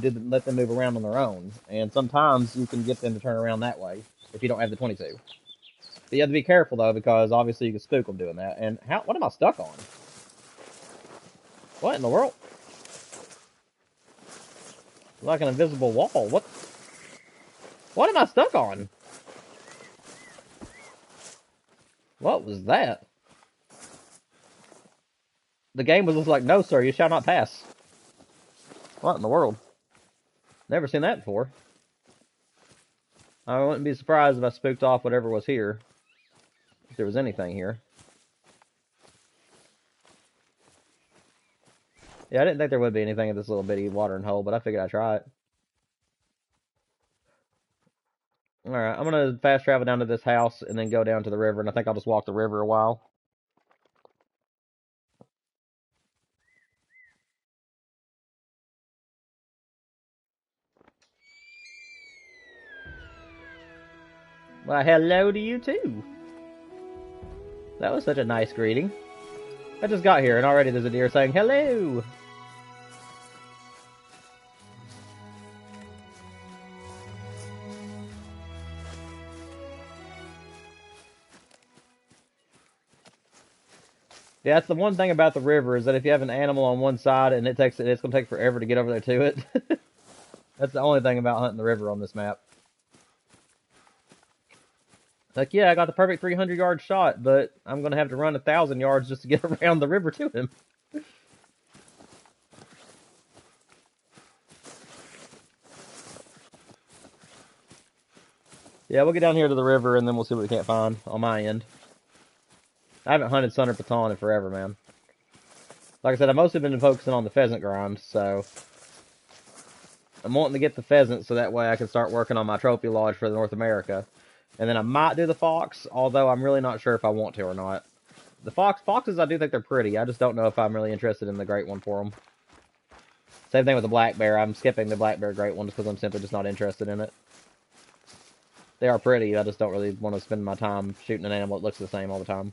move around on their own. And sometimes you can get them to turn around that way if you don't have the 22. But you have to be careful though, because obviously you can spook them doing that. And what am I stuck on? What in the world? Like an invisible wall. What am I stuck on? What was that? The game was just like, no, sir, you shall not pass. What in the world? Never seen that before. I wouldn't be surprised if I spooked off whatever was here. If there was anything here. Yeah, I didn't think there would be anything in this little bitty watering hole, but I figured I'd try it. Alright, I'm gonna fast travel down to this house and then go down to the river, and I think I'll just walk the river a while. Well, hello to you too. That was such a nice greeting. I just got here and already there's a deer saying hello. Yeah, that's the one thing about the river is that if you have an animal on one side and it's gonna take forever to get over there to it. That's the only thing about hunting the river on this map. Like, yeah, I got the perfect 300-yard shot, but I'm gonna have to run 1,000 yards just to get around the river to him. Yeah, we'll get down here to the river and then we'll see what we can't find on my end. I haven't hunted Sunner Paton in forever, man. Like I said, I've mostly been focusing on the pheasant grind, so I'm wanting to get the pheasant so that way I can start working on my trophy lodge for North America. And then I might do the fox, although I'm really not sure if I want to or not. The foxes, I do think they're pretty. I just don't know if I'm really interested in the great one for them. Same thing with the black bear. I'm skipping the black bear great one just because I'm simply just not interested in it. They are pretty. I just don't really want to spend my time shooting an animal that looks the same all the time.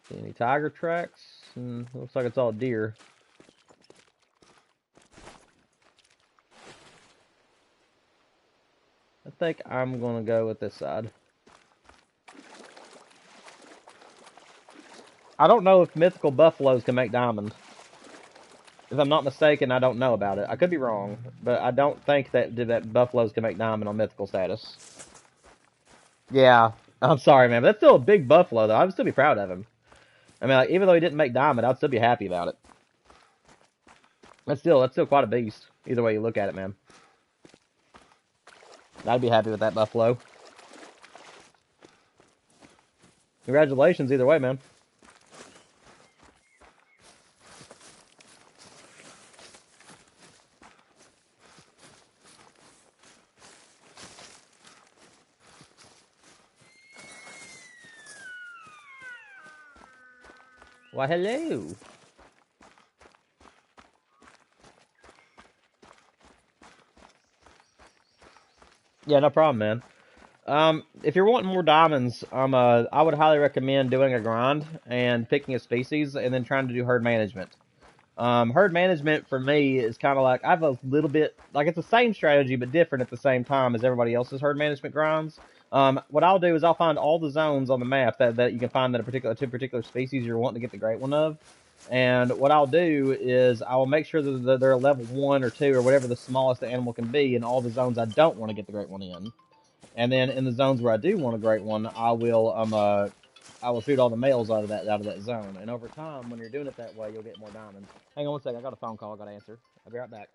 See any tiger tracks? Looks like it's all deer. I think I'm going to go with this side. I don't know if mythical buffaloes can make diamonds. If I'm not mistaken, I don't know about it. I could be wrong, but I don't think that buffaloes can make diamond on mythical status. Yeah, I'm sorry, man, but that's still a big buffalo, though. I would still be proud of him. I mean, like, even though he didn't make diamond, I'd still be happy about it. That's still quite a beast. Either way you look at it, man. I'd be happy with that buffalo. Congratulations, either way, man. Why, hello. Yeah, no problem, man. If you're wanting more diamonds, I would highly recommend doing a grind and picking a species and then trying to do herd management. Herd management for me is kind of like, I have a little bit, like it's the same strategy but different at the same time as everybody else's herd management grinds. What I'll do is I'll find all the zones on the map that you can find that two particular species you're wanting to get the great one of. And what I'll do is I will make sure that they're level 1 or 2 or whatever the smallest the animal can be in all the zones I don't want to get the great one in. And then in the zones where I do want a great one, I will shoot all the males out of that zone. And over time, when you're doing it that way, you'll get more diamonds. Hang on one second, I got a phone call I got to answer. I'll be right back.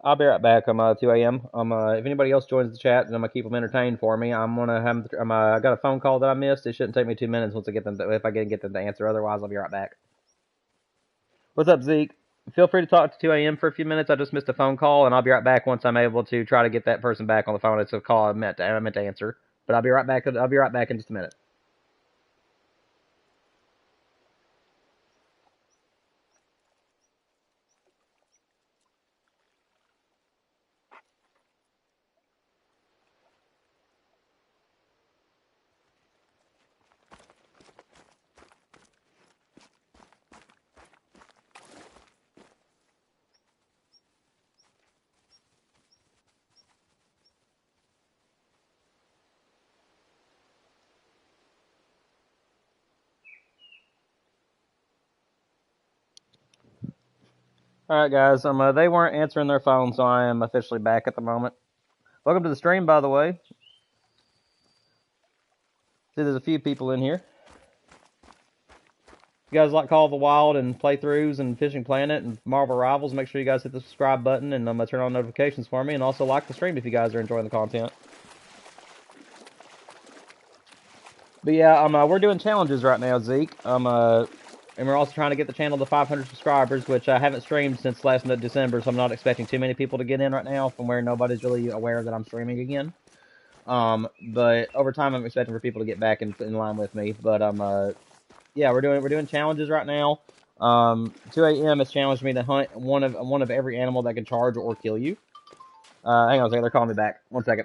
I'll be right back. 2 a.m. If anybody else joins the chat, then I'm gonna keep them entertained for me. I'm gonna have. I got a phone call that I missed. It shouldn't take me 2 minutes once I get them. If I can get them to answer. Otherwise, I'll be right back. What's up, Zeke? Feel free to talk to 2 a.m. for a few minutes. I just missed a phone call, and I'll be right back once I'm able to try to get that person back on the phone. It's a call I meant to answer, but I'll be right back. I'll be right back in just a minute. All right, guys. They weren't answering their phone, so I am officially back at the moment. Welcome to the stream, by the way. See, there's a few people in here. If you guys like Call of the Wild and playthroughs and Fishing Planet and Marvel Rivals, make sure you guys hit the subscribe button and turn on notifications for me, and also like the stream if you guys are enjoying the content. But yeah, we're doing challenges right now, Zeke. And we're also trying to get the channel to 500 subscribers, which I haven't streamed since last December, so I'm not expecting too many people to get in right now from where nobody's really aware that I'm streaming again. But over time, I'm expecting for people to get back in line with me. But yeah, we're doing challenges right now. 2 a.m. has challenged me to hunt one of every animal that can charge or kill you. Hang on a second, they're calling me back. 1 second.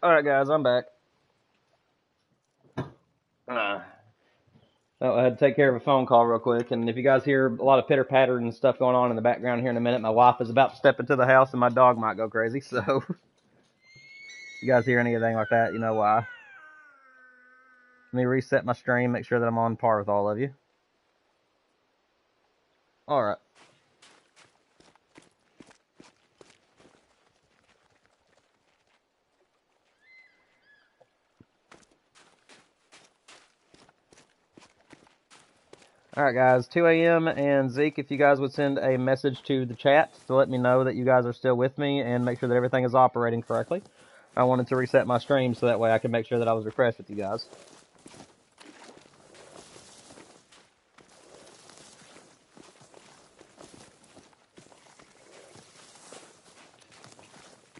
All right, guys, I'm back. I had to take care of a phone call real quick, and if you guys hear a lot of pitter patter and stuff going on in the background here in a minute, my wife is about to step into the house, and my dog might go crazy. So, if you guys hear anything like that, you know why. Let me reset my stream, make sure that I'm on par with all of you. All right. All right, guys, 2 a.m. and Zeke, if you guys would send a message to the chat to let me know that you guys are still with me and make sure that everything is operating correctly. I wanted to reset my stream so that way I could make sure that I was refreshed with you guys.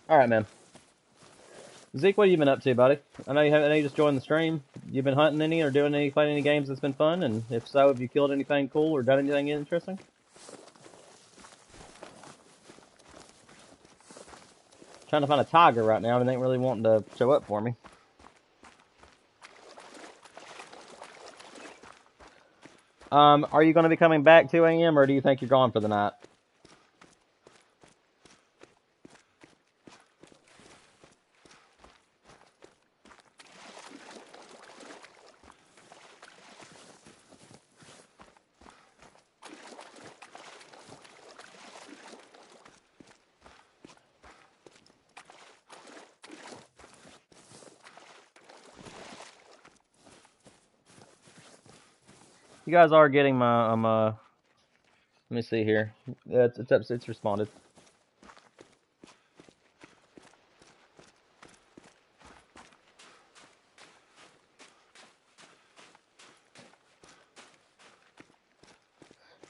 All right, man. Zeke, what have you been up to, buddy? I know you just joined the stream. You been hunting any or playing any games that's been fun? And if so, have you killed anything cool or done anything interesting? Trying to find a tiger right now, and they ain't really wanting to show up for me. Are you going to be coming back 2 a.m. or do you think you're gone for the night? You guys are getting my let me see here. Yeah, it's responded.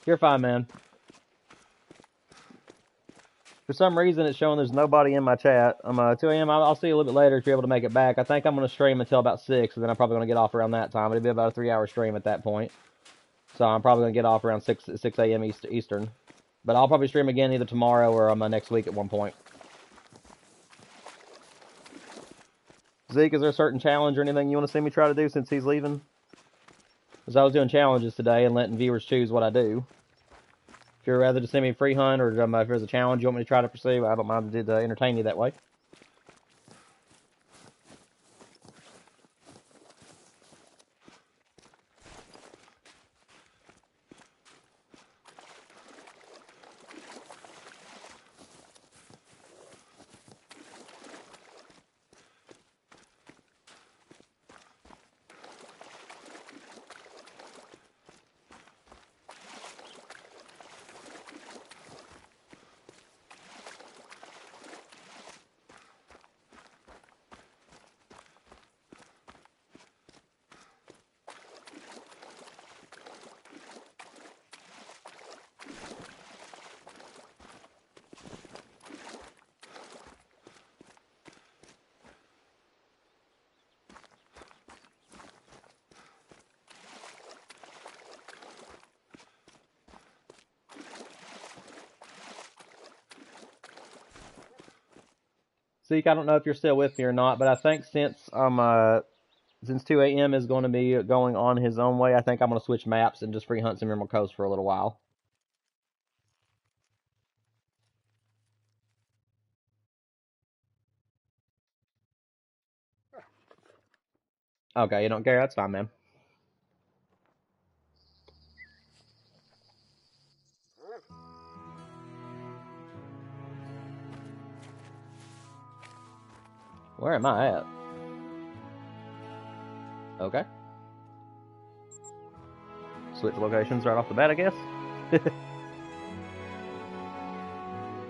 You're fine, man. For some reason, it's showing there's nobody in my chat. 2 a.m. I'll see you a little bit later if you're able to make it back. I think I'm going to stream until about 6, and then I'm probably going to get off around that time. It'll be about a 3-hour stream at that point. So I'm probably going to get off around 6 a.m. Eastern. But I'll probably stream again either tomorrow or next week at one point. Zeke, is there a certain challenge or anything you want to see me try to do since he's leaving? Because I was doing challenges today and letting viewers choose what I do. If you'd rather just send me a free hunt or if there's a challenge you want me to try to pursue, I don't mind to entertain you that way. Zeke, I don't know if you're still with me or not, but I think since 2 a.m. is going to be going on his own way, I think I'm going to switch maps and just free hunt some Emerald Coast for a little while. Okay, you don't care? That's fine, man. Where am I at? Okay. Switch locations right off the bat, I guess. I'm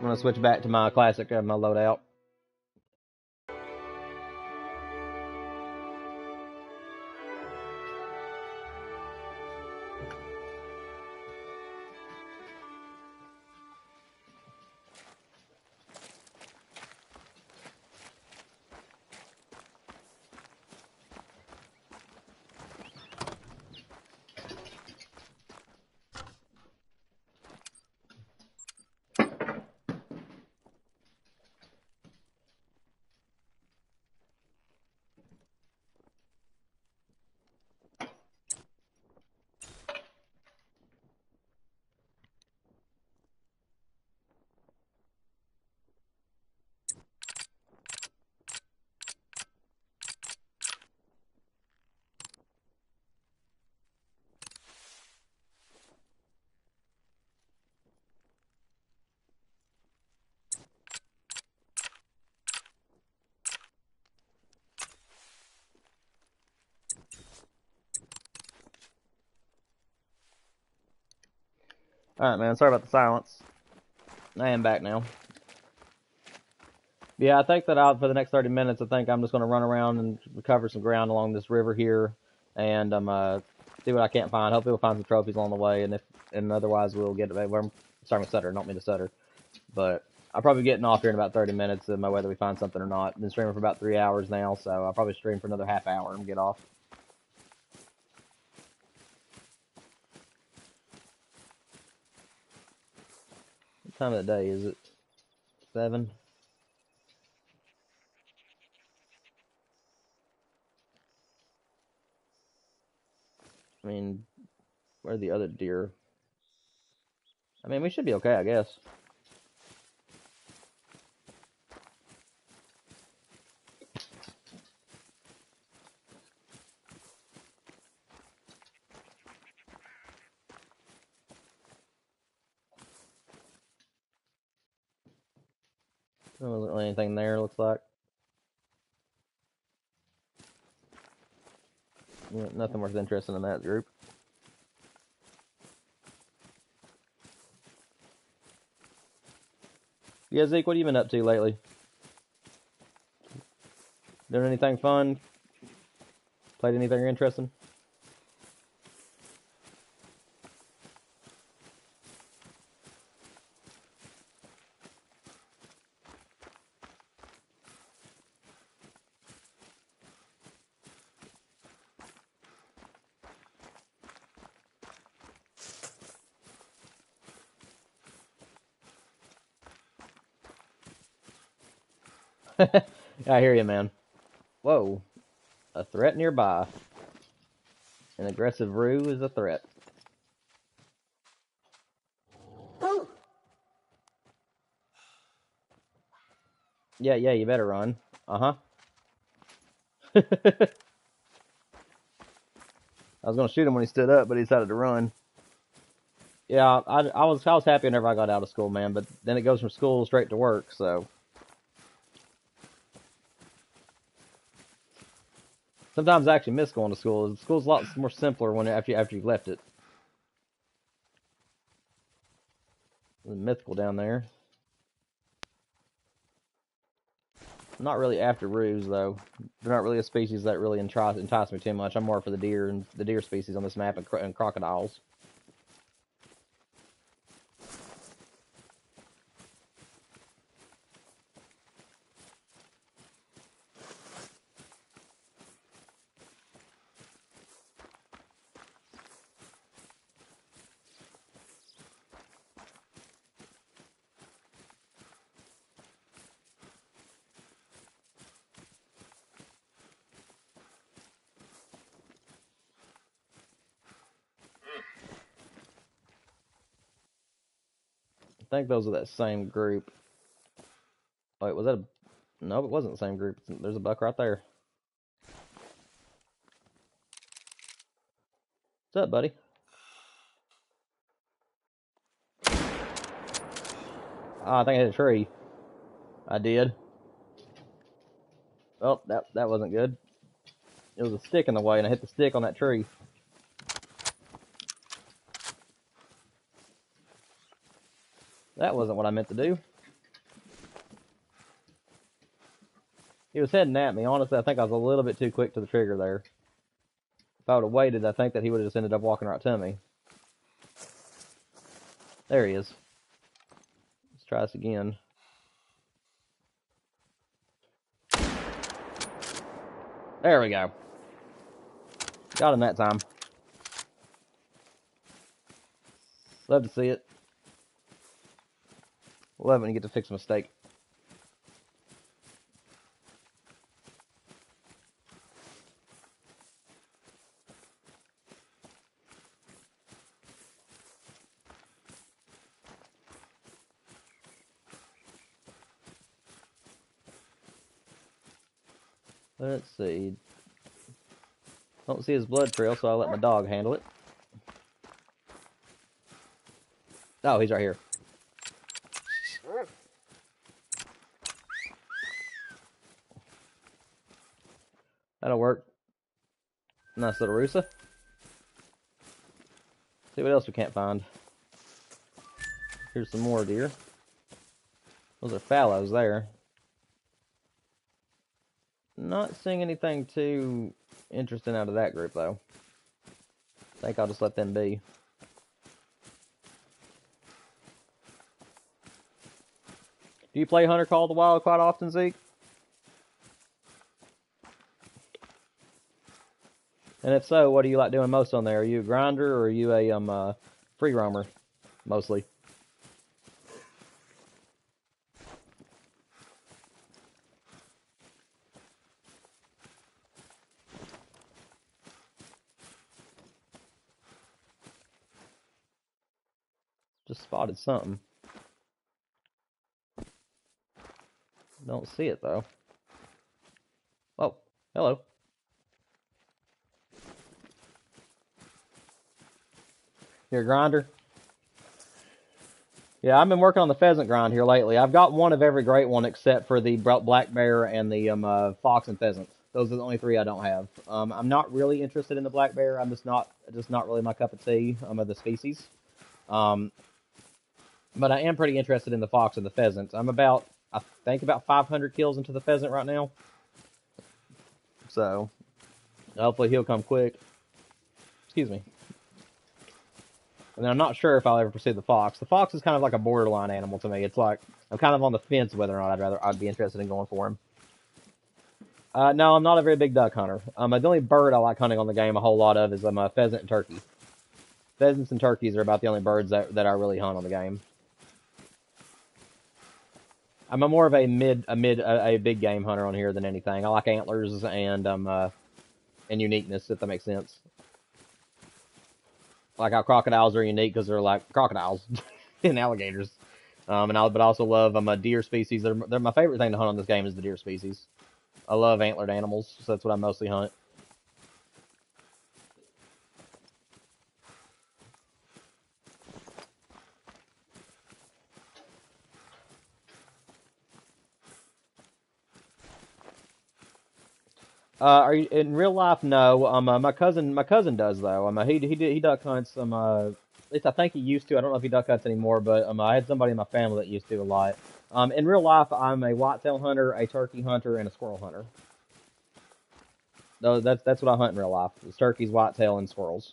going to switch back to my classic, my loadout. Alright, man. Sorry about the silence. I am back now. Yeah, I think that for the next 30 minutes, I think I'm just going to run around and recover some ground along this river here and see what I can't find. Hopefully we'll find some trophies along the way, and otherwise we'll get it. I'm starting with stutter, don't mean to stutter. But I'll probably be getting off here in about 30 minutes, whether we find something or not. I've been streaming for about 3 hours now, so I'll probably stream for another half hour and get off. What time of the day is it? 7? I mean, where are the other deer? I mean, we should be okay, I guess. There wasn't really anything there, looks like. Yeah, nothing worth interesting in that group. Yeah, Zeke, what have you been up to lately? Doing anything fun? Played anything interesting? I hear you, man. Whoa, a threat nearby. An aggressive roo is a threat. Yeah, you better run. Uh-huh. I was gonna shoot him when he stood up, but he decided to run. Yeah, I was happy whenever I got out of school, man, but then it goes from school straight to work, so sometimes I actually miss going to school. School's a lot more simpler when after you've left it. There's a mythical down there. Not really after roos though. They're not really a species that really entice me too much. I'm more for the deer and the deer species on this map and crocodiles. I think those are that same group. Wait, was that a... No, it wasn't the same group. There's a buck right there. What's up, buddy? Oh, I think I hit a tree. I did. Oh, that wasn't good. It was a stick in the way, and I hit the stick on that tree. That wasn't what I meant to do. He was heading at me. Honestly, I think I was a little bit too quick to the trigger there. If I would have waited, I think that he would have just ended up walking right to me. There he is. Let's try this again. There we go. Got him that time. Love to see it. Love when you get to fix a mistake. Let's see. Don't see his blood trail, so I'll let my dog handle it. Oh, he's right here. That'll work. Nice little roosa. See what else we can't find. Here's some more deer. Those are fallows there. Not seeing anything too interesting out of that group, though. I think I'll just let them be. Do you play Hunter Call of the Wild quite often, Zeke? And if so, what do you like doing most on there? Are you a grinder or are you a free roamer, mostly? Just spotted something. Don't see it, though. Oh, hello. You're a grinder? Yeah, I've been working on the pheasant grind here lately. I've got one of every great one except for the black bear and the fox and pheasant. Those are the only three I don't have. I'm not really interested in the black bear. I'm just not really my cup of tea of the species. But But I am pretty interested in the fox and the pheasants. I think about 500 kills into the pheasant right now. So hopefully he'll come quick. Excuse me. And I'm not sure if I'll ever pursue the fox. The fox is kind of like a borderline animal to me. It's like I'm kind of on the fence whether or not I'd be interested in going for him. No, I'm not a very big duck hunter. The only bird I like hunting on the game a whole lot of is a pheasant and turkey. Pheasants and turkeys are about the only birds that I really hunt on the game. I'm more of a big game hunter on here than anything. I like antlers and uniqueness, if that makes sense. Like how crocodiles are unique because they're like crocodiles and alligators. But I also love deer species. They're my favorite thing to hunt on this game is the deer species. I love antlered animals, so that's what I mostly hunt. Are you in real life? No. My cousin does though. He duck hunts. At least I think he used to. I don't know if he duck hunts anymore, but I had somebody in my family that used to a lot. In real life, I'm a whitetail hunter, a turkey hunter, and a squirrel hunter. No, that's what I hunt in real life: is turkeys, whitetail, and squirrels.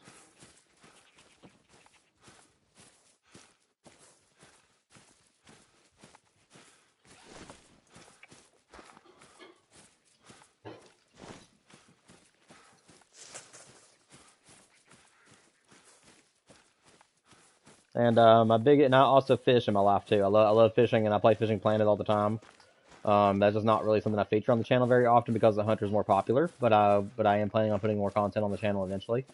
And I also fish in my life too. I love fishing, and I play Fishing Planet all the time. That's just not really something I feature on the channel very often because the hunter's more popular. But I am planning on putting more content on the channel eventually.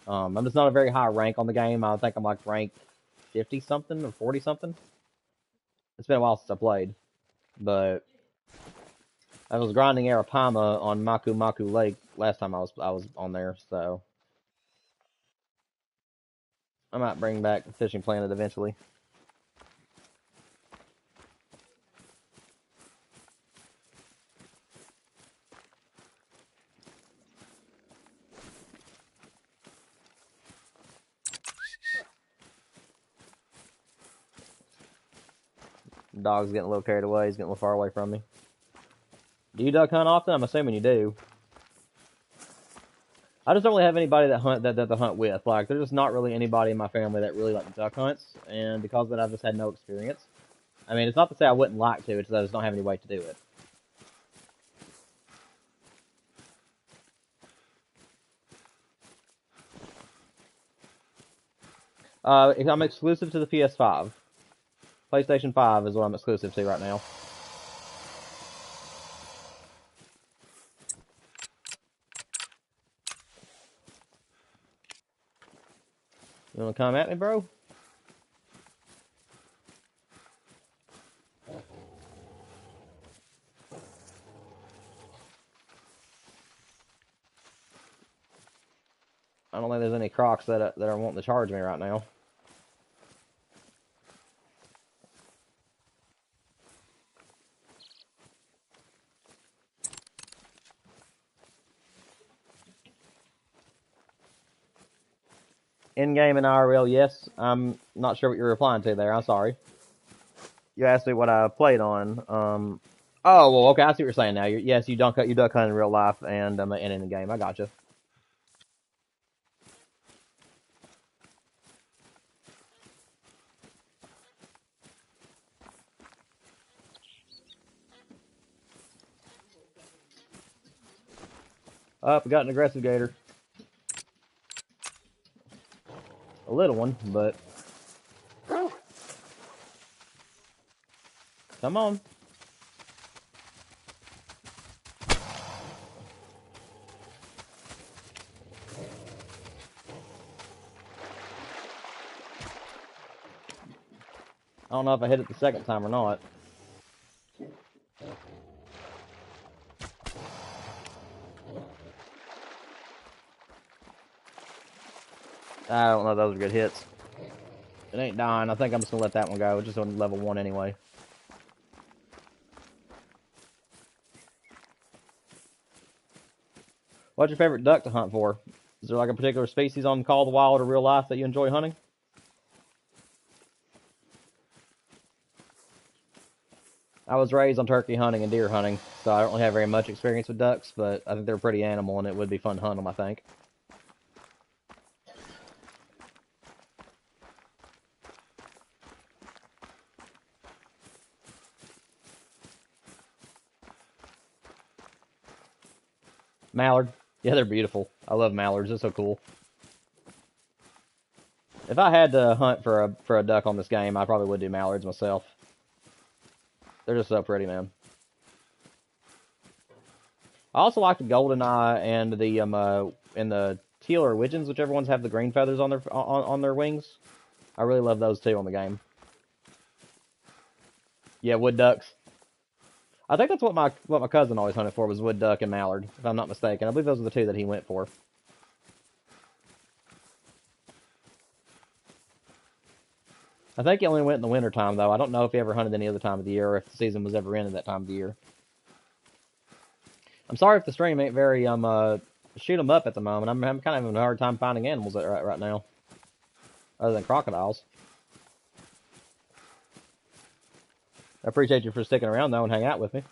I'm just not a very high rank on the game. I think I'm like rank 50 something or 40 something. It's been a while since I played, but I was grinding Arapaima on Maku Maku Lake last time I was on there. So I might bring back Fishing Planet eventually. Dog's getting a little carried away. He's getting a little far away from me. Do you duck hunt often? I'm assuming you do. I just don't really have anybody that hunt with. Like, there's just not really anybody in my family that really like duck hunts, and because of that, I've just had no experience. I mean, it's not to say I wouldn't like to, it's that I just don't have any way to do it. I'm exclusive to the PS5. PlayStation 5 is what I'm exclusive to right now. You wanna come at me, bro? I don't think there's any crocs that are wanting to charge me right now. In-game and IRL, yes. I'm not sure what you're replying to there. I'm sorry. You asked me what I played on. Oh, well, okay. I see what you're saying now. Yes, you duck hunt in real life and in the game. I gotcha. We got an aggressive gator. A little one, but come on. I don't know if I hit it the second time or not. I don't know if those are good hits. It ain't dying. I think I'm just gonna let that one go. It's just on level 1 anyway. What's your favorite duck to hunt for? Is there like a particular species on Call of the Wild or real life that you enjoy hunting? I was raised on turkey hunting and deer hunting, so I don't really have very much experience with ducks, but I think they're a pretty animal, and it would be fun to hunt them, I think. Mallard. Yeah, they're beautiful. I love mallards. They're so cool. If I had to hunt for a duck on this game, I probably would do mallards myself. They're just so pretty, man. I also like the goldeneye and the teal or widgeons, whichever ones have the green feathers on their wings. I really love those too on the game. Yeah, wood ducks. I think that's what my cousin always hunted for, was wood duck and mallard, if I'm not mistaken. I believe those are the two that he went for. I think he only went in the wintertime, though. I don't know if he ever hunted any other time of the year, or if the season was ever in at that time of the year. I'm sorry if the stream ain't very shoot 'em up at the moment. I'm kind of having a hard time finding animals right now, other than crocodiles. I appreciate you for sticking around though and hang out with me.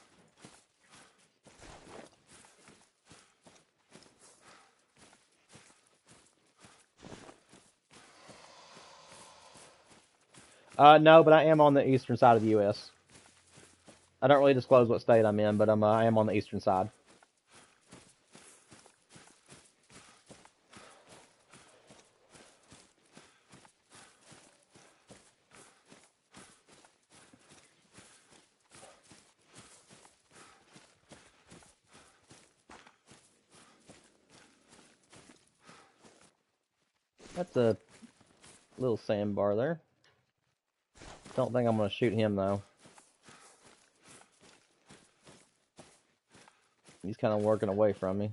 No, but I am on the eastern side of the U.S. I don't really disclose what state I'm in, but I am on the eastern side. That's a little sandbar there. Don't think I'm going to shoot him, though. He's kind of working away from me.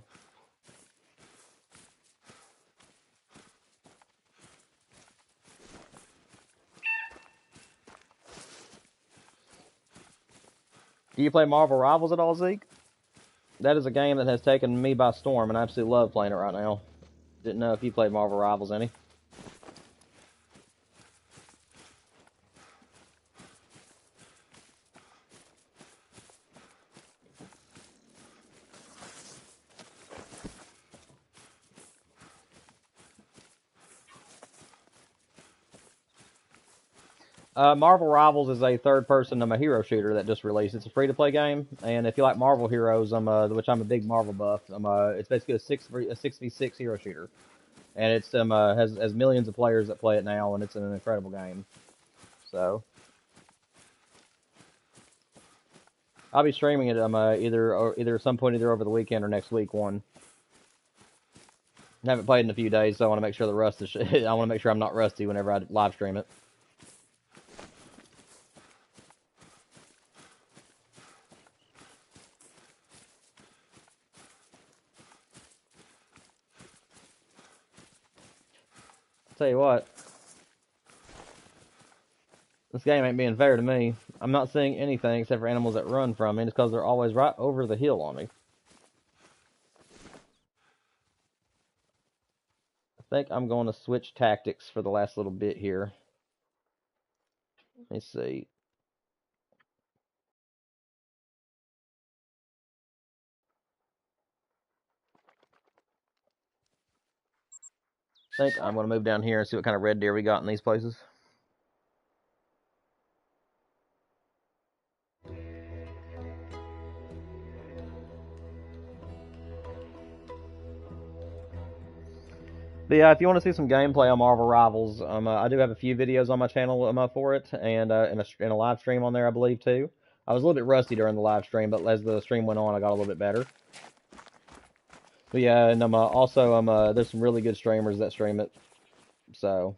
Do you play Marvel Rivals at all, Zeke? That is a game that has taken me by storm, and I absolutely love playing it right now. Didn't know if you played Marvel Rivals any. Marvel Rivals is a third-person hero shooter that just released. It's a free-to-play game, and if you like Marvel heroes, which I'm a big Marvel buff, it's basically a 6v6 hero shooter, and it's has millions of players that play it now, and it's an incredible game. So I'll be streaming it either at some point either over the weekend or next week. I haven't played in a few days, so I want to make sure the rust is. I want to make sure I'm not rusty whenever I live stream it. Tell you what, this game ain't being fair to me. I'm not seeing anything except for animals that run from me, just because they're always right over the hill on me. I think I'm going to switch tactics for the last little bit here. Let me see. I think I'm going to move down here and see what kind of red deer we got in these places. But yeah, if you want to see some gameplay on Marvel Rivals, I do have a few videos on my channel for it, and in a live stream on there, I believe, too. I was a little bit rusty during the live stream, but as the stream went on, I got a little bit better. But yeah, and also there's some really good streamers that stream it. So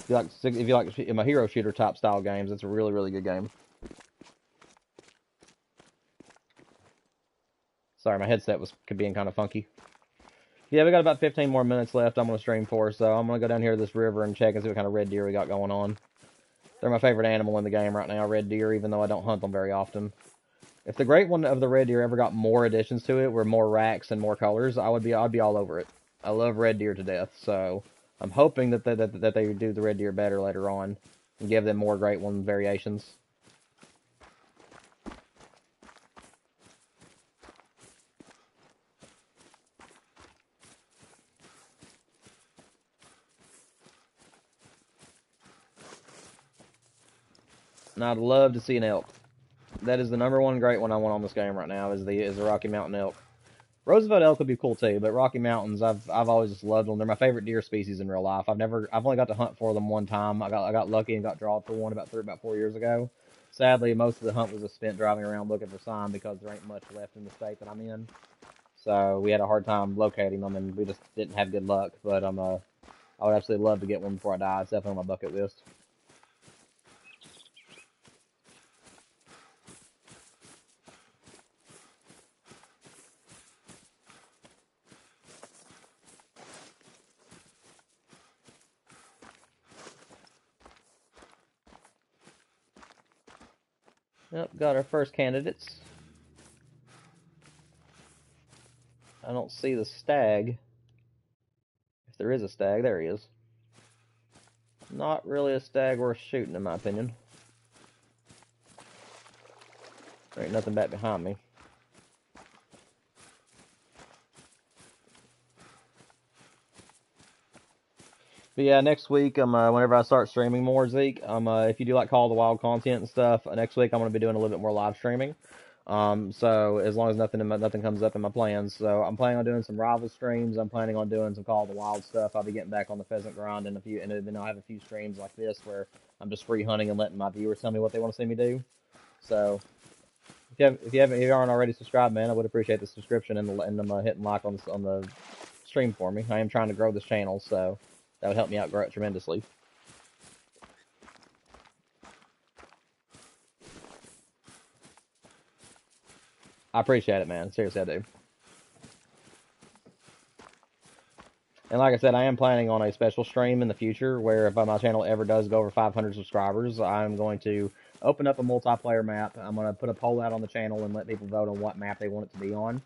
if you like my hero shooter type style games, it's a really, really good game. Sorry, my headset was being kind of funky. Yeah, we got about 15 more minutes left I'm going to stream for, so I'm going to go down here to this river and check and see what kind of red deer we got going on. They're my favorite animal in the game right now, red deer, even though I don't hunt them very often. If the great one of the red deer ever got more additions to it, where more racks and more colors, I'd be all over it. I love red deer to death, so I'm hoping that they do the red deer better later on. and give them more Great One variations. And I'd love to see an elk. That is the #1 Great One I want on this game right now. Is the Rocky Mountain elk. Roosevelt elk would be cool too, but Rocky Mountains, I've always just loved them. They're my favorite deer species in real life. I've only got to hunt for them one time. I got lucky and got drawn for one about 4 years ago. Sadly, most of the hunt was just spent driving around looking for sign because there ain't much left in the state that I'm in. So we had a hard time locating them, and we just didn't have good luck. But I would absolutely love to get one before I die. It's definitely on my bucket list. Yep, got our first candidates. I don't see the stag. If there is a stag, there he is. Not really a stag worth shooting, in my opinion. There ain't nothing back behind me. But yeah, next week, whenever I start streaming more, Zeke, if you do like Call of the Wild content and stuff, next week I'm going to be doing a little bit more live streaming. So as long as nothing comes up in my plans, so I'm planning on doing some rival streams. I'm planning on doing some Call of the Wild stuff. I'll be getting back on the pheasant grind and then I'll have a few streams like this where I'm just free hunting and letting my viewers tell me what they want to see me do. So if you aren't already subscribed, man, I would appreciate the subscription and hitting like on the stream for me. I am trying to grow this channel, so that would help me out grow it tremendously. I appreciate it, man. Seriously, I do. And like I said, I am planning on a special stream in the future where if my channel ever does go over 500 subscribers, I'm going to open up a multiplayer map. I'm going to put a poll out on the channel and let people vote on what map they want it to be on,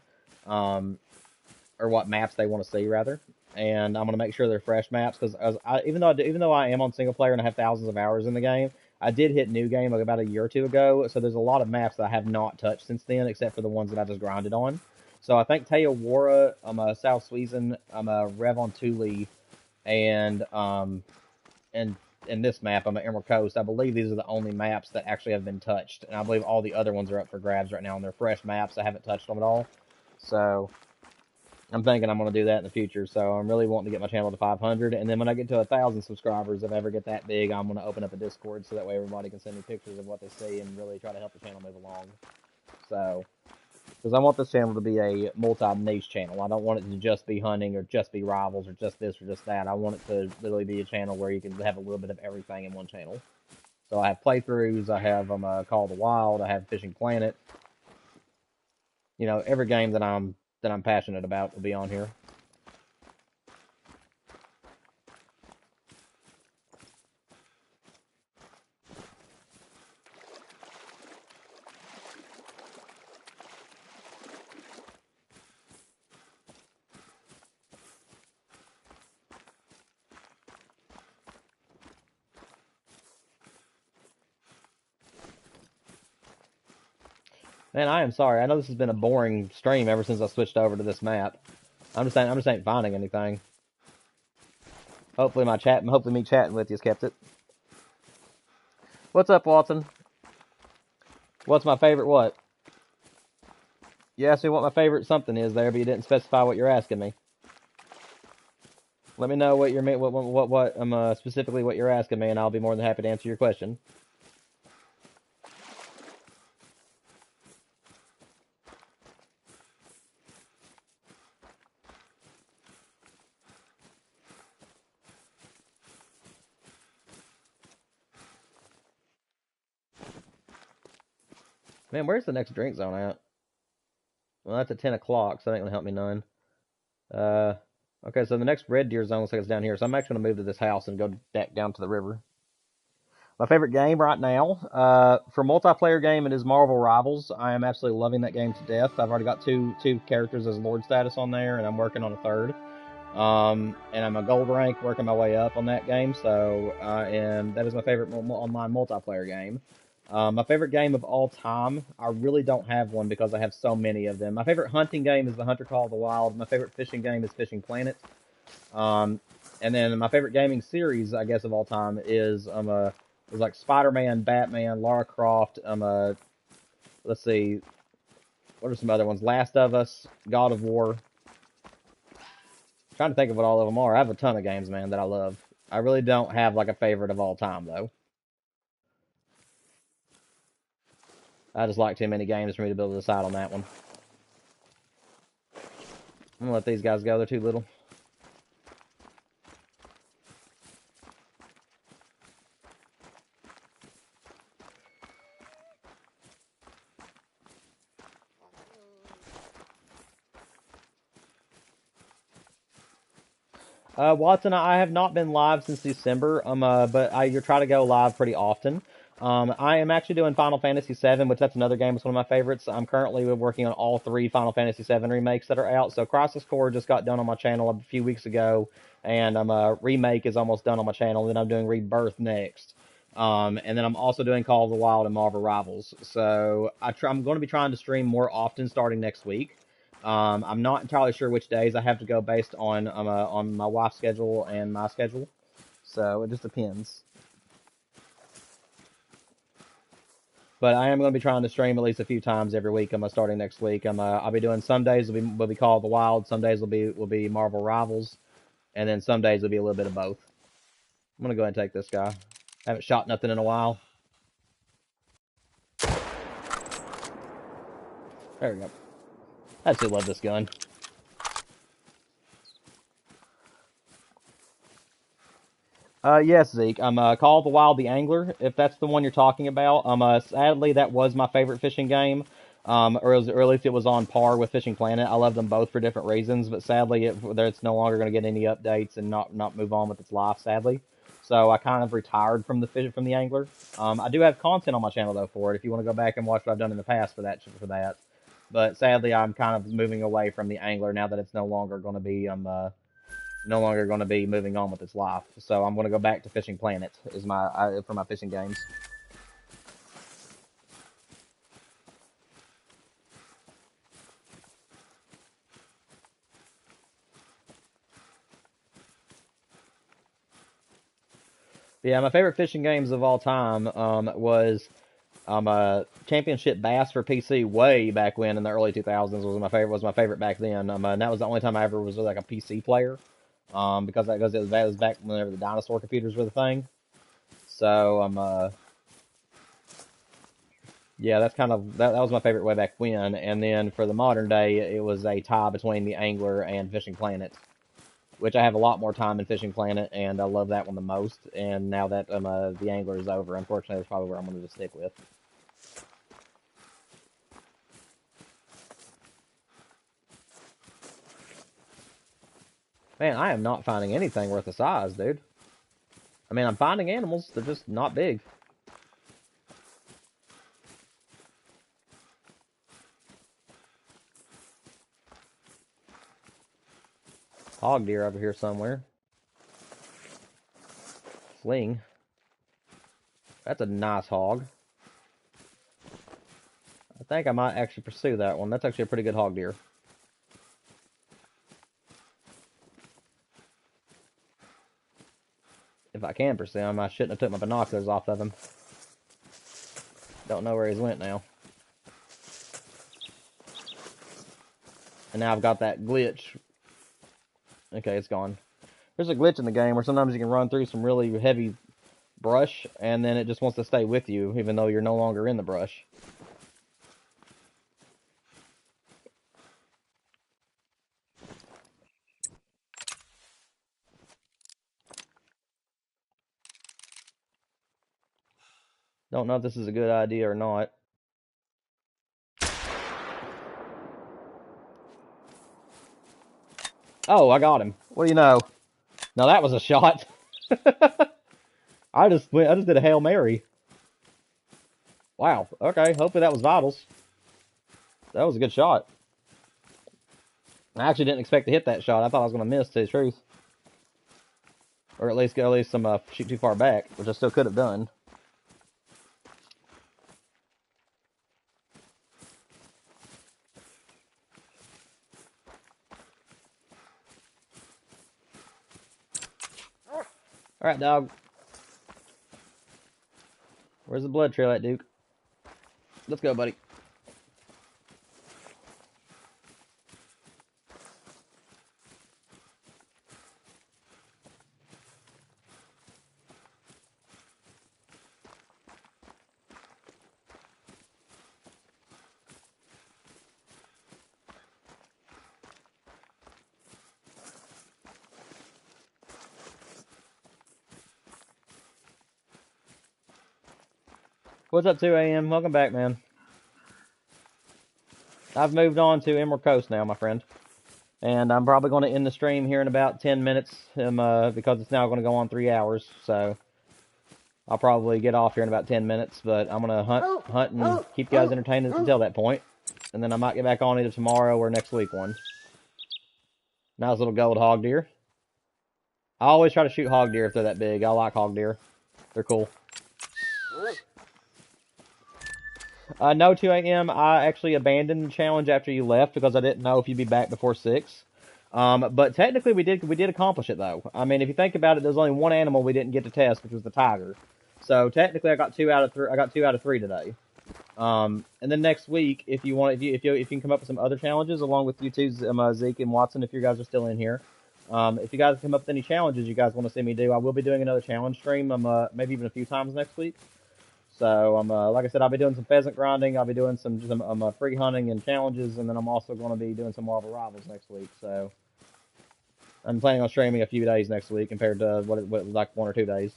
or what maps they want to see, rather. And I'm going to make sure they're fresh maps because even though I am on single player and I have thousands of hours in the game, I did hit new game like about a year or two ago. So there's a lot of maps that I have not touched since then, except for the ones that I just grinded on. So I think Teowara, South Sweden, Revon Thule, and in this map, I'm at Emerald Coast. I believe these are the only maps that actually have been touched, and I believe all the other ones are up for grabs right now, and they're fresh maps. I haven't touched them at all. So I'm thinking I'm going to do that in the future. So I'm really wanting to get my channel to 500, and then when I get to 1,000 subscribers, if I ever get that big, I'm going to open up a Discord so that way everybody can send me pictures of what they see and really try to help the channel move along. So, because I want this channel to be a multi-niche channel. I don't want it to just be hunting or just be rivals or just this or just that. I want it to literally be a channel where you can have a little bit of everything in one channel. So I have playthroughs, I have Call of the Wild, I have Fishing Planet. You know, every game that I'm passionate about will be on here. Man, I am sorry. I know this has been a boring stream ever since I switched over to this map. I'm just ain't finding anything. Hopefully me chatting with you's kept it. What's up, Watson? What's my favorite what? You asked me what my favorite something is there, but you didn't specify what you're asking me. Let me know what you're specifically what you're asking me, and I'll be more than happy to answer your question. Man, where's the next drink zone at? Well, that's at 10 o'clock, so that ain't gonna help me none. Okay, so the next red deer zone looks like it's down here, so I'm actually gonna move to this house and go back down to the river. My favorite game right now, for multiplayer game, it is Marvel Rivals. I am absolutely loving that game to death. I've already got two characters as Lord status on there, and I'm working on a third. And I'm a gold rank, working my way up on that game. So that is my favorite online multiplayer game. My favorite game of all time, I really don't have one because I have so many of them. My favorite hunting game is the Hunter Call of the Wild. My favorite fishing game is Fishing Planet. Um, and then my favorite gaming series, I guess, of all time is like Spider-Man, Batman, Lara Croft. Let's see, what are some other ones? Last of Us, God of War. Trying to think of what all of them are. I have a ton of games, man, that I love. I really don't have like a favorite of all time, though. I just like too many games for me to be able to decide on that one. I'm gonna let these guys go. They're too little. Watson, I have not been live since December, but I try to go live pretty often. I am actually doing Final Fantasy VII, which that's another game that's one of my favorites. I'm currently working on all three Final Fantasy VII remakes that are out. So Crisis Core just got done on my channel a few weeks ago, and remake is almost done on my channel. Then I'm doing Rebirth next. And then I'm also doing Call of the Wild and Marvel Rivals. So I'm going to be trying to stream more often starting next week. I'm not entirely sure which days. I have to go based on my wife's schedule and my schedule, so it just depends. But I am going to be trying to stream at least a few times every week. Starting next week. I'll be doing some days will be Call of the Wild, some days will be Marvel Rivals, and then some days will be a little bit of both. I'm gonna go ahead and take this guy. Haven't shot nothing in a while. There we go. I absolutely love this gun. Yes, Zeke. Call of the Wild the Angler, if that's the one you're talking about. Sadly, that was my favorite fishing game. Or at least it was on par with Fishing Planet. I love them both for different reasons, but sadly, it's no longer going to get any updates and not move on with its life. Sadly, so I kind of retired from the Angler. I do have content on my channel though for it. If you want to go back and watch what I've done in the past for that. But sadly, I'm kind of moving away from the Angler now that it's no longer going to be moving on with its life. So I'm going to go back to Fishing Planet for my fishing games. Yeah, my favorite fishing games of all time was Championship Bass for PC way back when in the early 2000s was my favorite back then. And that was the only time I ever was like a PC player. Because it was back whenever the dinosaur computers were the thing. So yeah, that's kind of that was my favorite way back when. And then for the modern day, it was a tie between the Angler and Fishing Planet, which I have a lot more time in Fishing Planet, and I love that one the most. And now that the Angler is over, unfortunately, that's probably where I'm going to stick with. Man, I am not finding anything worth the size, dude. I mean, I'm finding animals, they're just not big. Hog deer over here somewhere. Sling. That's a nice hog. I think I might actually pursue that one. That's actually a pretty good hog deer. If I can pursue him, I shouldn't have took my binoculars off of him. Don't know where he's went now. And now I've got that glitch. Okay, it's gone. There's a glitch in the game where sometimes you can run through some really heavy brush, and then it just wants to stay with you, even though you're no longer in the brush. Don't know if this is a good idea or not. Oh, I got him. What do you know? Now that was a shot. I just did a Hail Mary. Wow. Okay. Hopefully that was vitals. That was a good shot. I actually didn't expect to hit that shot. I thought I was going to miss, to the truth. Or at least go some shoot too far back, which I still could have done. Alright, dog. Where's the blood trail at, Duke? Let's go, buddy. What's up, 2 a.m.? Welcome back, man. I've moved on to Emerald Coast now, my friend. And I'm probably going to end the stream here in about 10 minutes because it's now going to go on 3 hours. So I'll probably get off here in about 10 minutes. But I'm going to hunt and keep you guys entertained until that point. And then I might get back on either tomorrow or next week one. Nice little gold hog deer. I always try to shoot hog deer if they're that big. I like hog deer. They're cool. No, 2 a.m. I actually abandoned the challenge after you left because I didn't know if you'd be back before 6. But technically we did accomplish it though. I mean, if you think about it, there's only one animal we didn't get to test, which was the tiger. So technically I got 2 out of 3. I got 2 out of 3 today. And then next week, if you can come up with some other challenges along with you two, Zeke and Watson, if you guys are still in here. If you guys come up with any challenges you guys want to see me do, I will be doing another challenge stream. Maybe even a few times next week. So like I said, I'll be doing some pheasant grinding. I'll be doing some free hunting and challenges, and then I'm also going to be doing some Marvel Rivals next week. So I'm planning on streaming a few days next week compared to what it was like 1 or 2 days.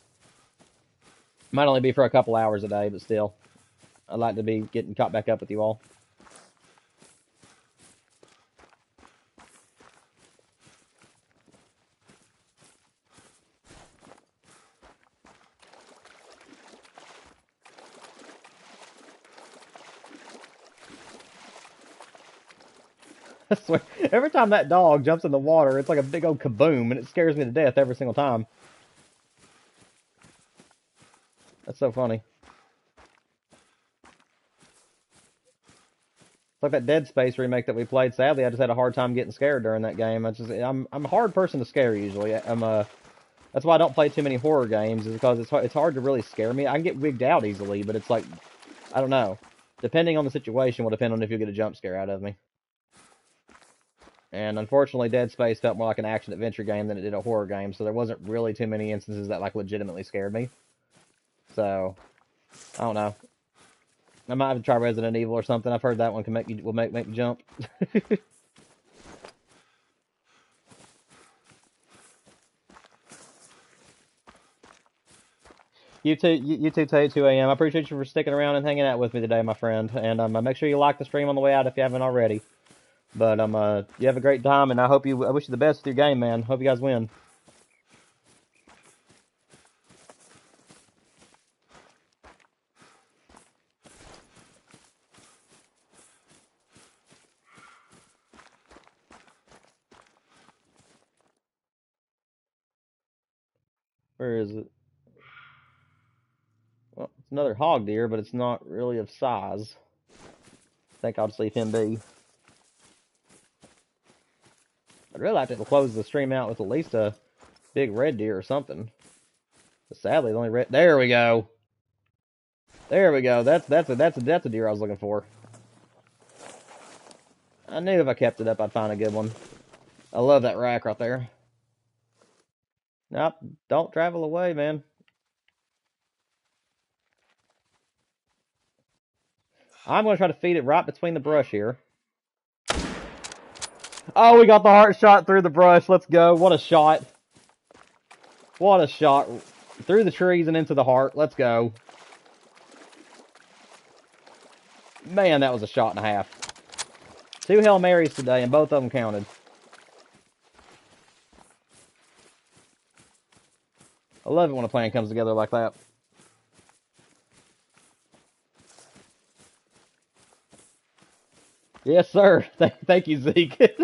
Might only be for a couple hours a day, but still, I'd like to be getting caught back up with you all. I swear, every time that dog jumps in the water, it's like a big old kaboom, and it scares me to death every single time. That's so funny. It's like that Dead Space remake that we played. Sadly, I just had a hard time getting scared during that game. I'm a hard person to scare usually. That's why I don't play too many horror games, is because it's hard to really scare me. I can get wigged out easily, but it's like, I don't know. Depending on the situation will depend on if you get a jump scare out of me. And unfortunately, Dead Space felt more like an action-adventure game than it did a horror game, so there wasn't really too many instances that like legitimately scared me. So, I don't know. I might have to try Resident Evil or something. I've heard that one will make you jump. You too, 2 a.m. I appreciate you for sticking around and hanging out with me today, my friend. And make sure you like the stream on the way out if you haven't already. But you have a great time, and I wish you the best with your game, man. Hope you guys win. Where is it? Well, it's another hog deer, but it's not really of size. I think I'll just leave him be. I'd really like to close the stream out with at least a big red deer or something. But sadly, the only red. There we go. There we go. That's a deer I was looking for. I knew if I kept it up, I'd find a good one. I love that rack right there. Nope, don't travel away, man. I'm going to try to feed it right between the brush here. Oh, we got the heart shot through the brush. Let's go. What a shot. What a shot. Through the trees and into the heart. Let's go. Man, that was a shot and a half. 2 Hail Marys today, and both of them counted. I love it when a plan comes together like that. Yes, sir. Thank you, Zeke.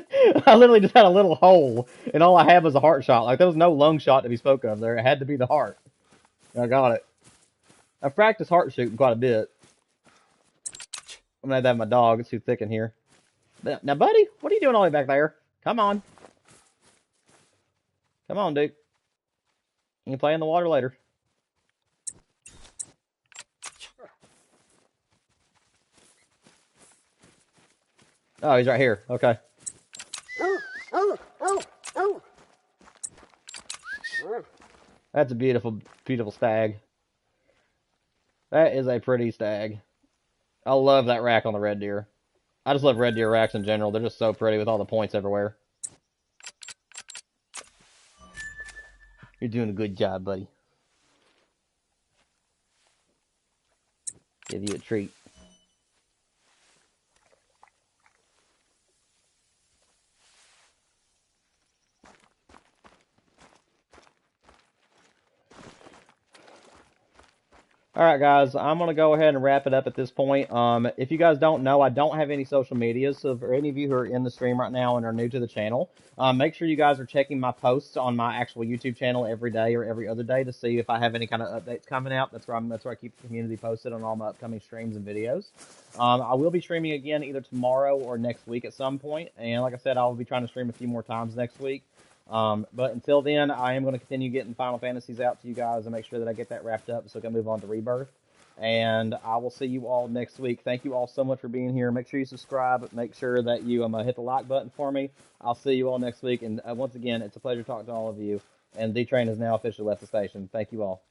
I literally just had a little hole, and all I had was a heart shot. Like, there was no lung shot to be spoken of there. It had to be the heart. I got it. I've practiced heart shooting quite a bit. I'm gonna have to have my dog. It's too thick in here. Now, buddy, what are you doing all the way back there? Come on. Come on, dude. You can play in the water later. Oh, he's right here. Okay. That's a beautiful, beautiful stag. That is a pretty stag. I love that rack on the red deer. I just love red deer racks in general. They're just so pretty with all the points everywhere. You're doing a good job, buddy. Give you a treat. All right, guys, I'm going to go ahead and wrap it up at this point. If you guys don't know, I don't have any social media, so for any of you who are in the stream right now and are new to the channel, make sure you guys are checking my posts on my actual YouTube channel every day or every other day to see if I have any kind of updates coming out. That's where I keep the community posted on all my upcoming streams and videos. I will be streaming again either tomorrow or next week at some point, and like I said, I'll be trying to stream a few more times next week. But until then, I am going to continue getting Final Fantasies out to you guys and make sure that I get that wrapped up so I can move on to Rebirth. And I will see you all next week. Thank you all so much for being here. Make sure you subscribe. Make sure that you hit the like button for me. I'll see you all next week. And once again, it's a pleasure talking to all of you. And D-Train has now officially left the station. Thank you all.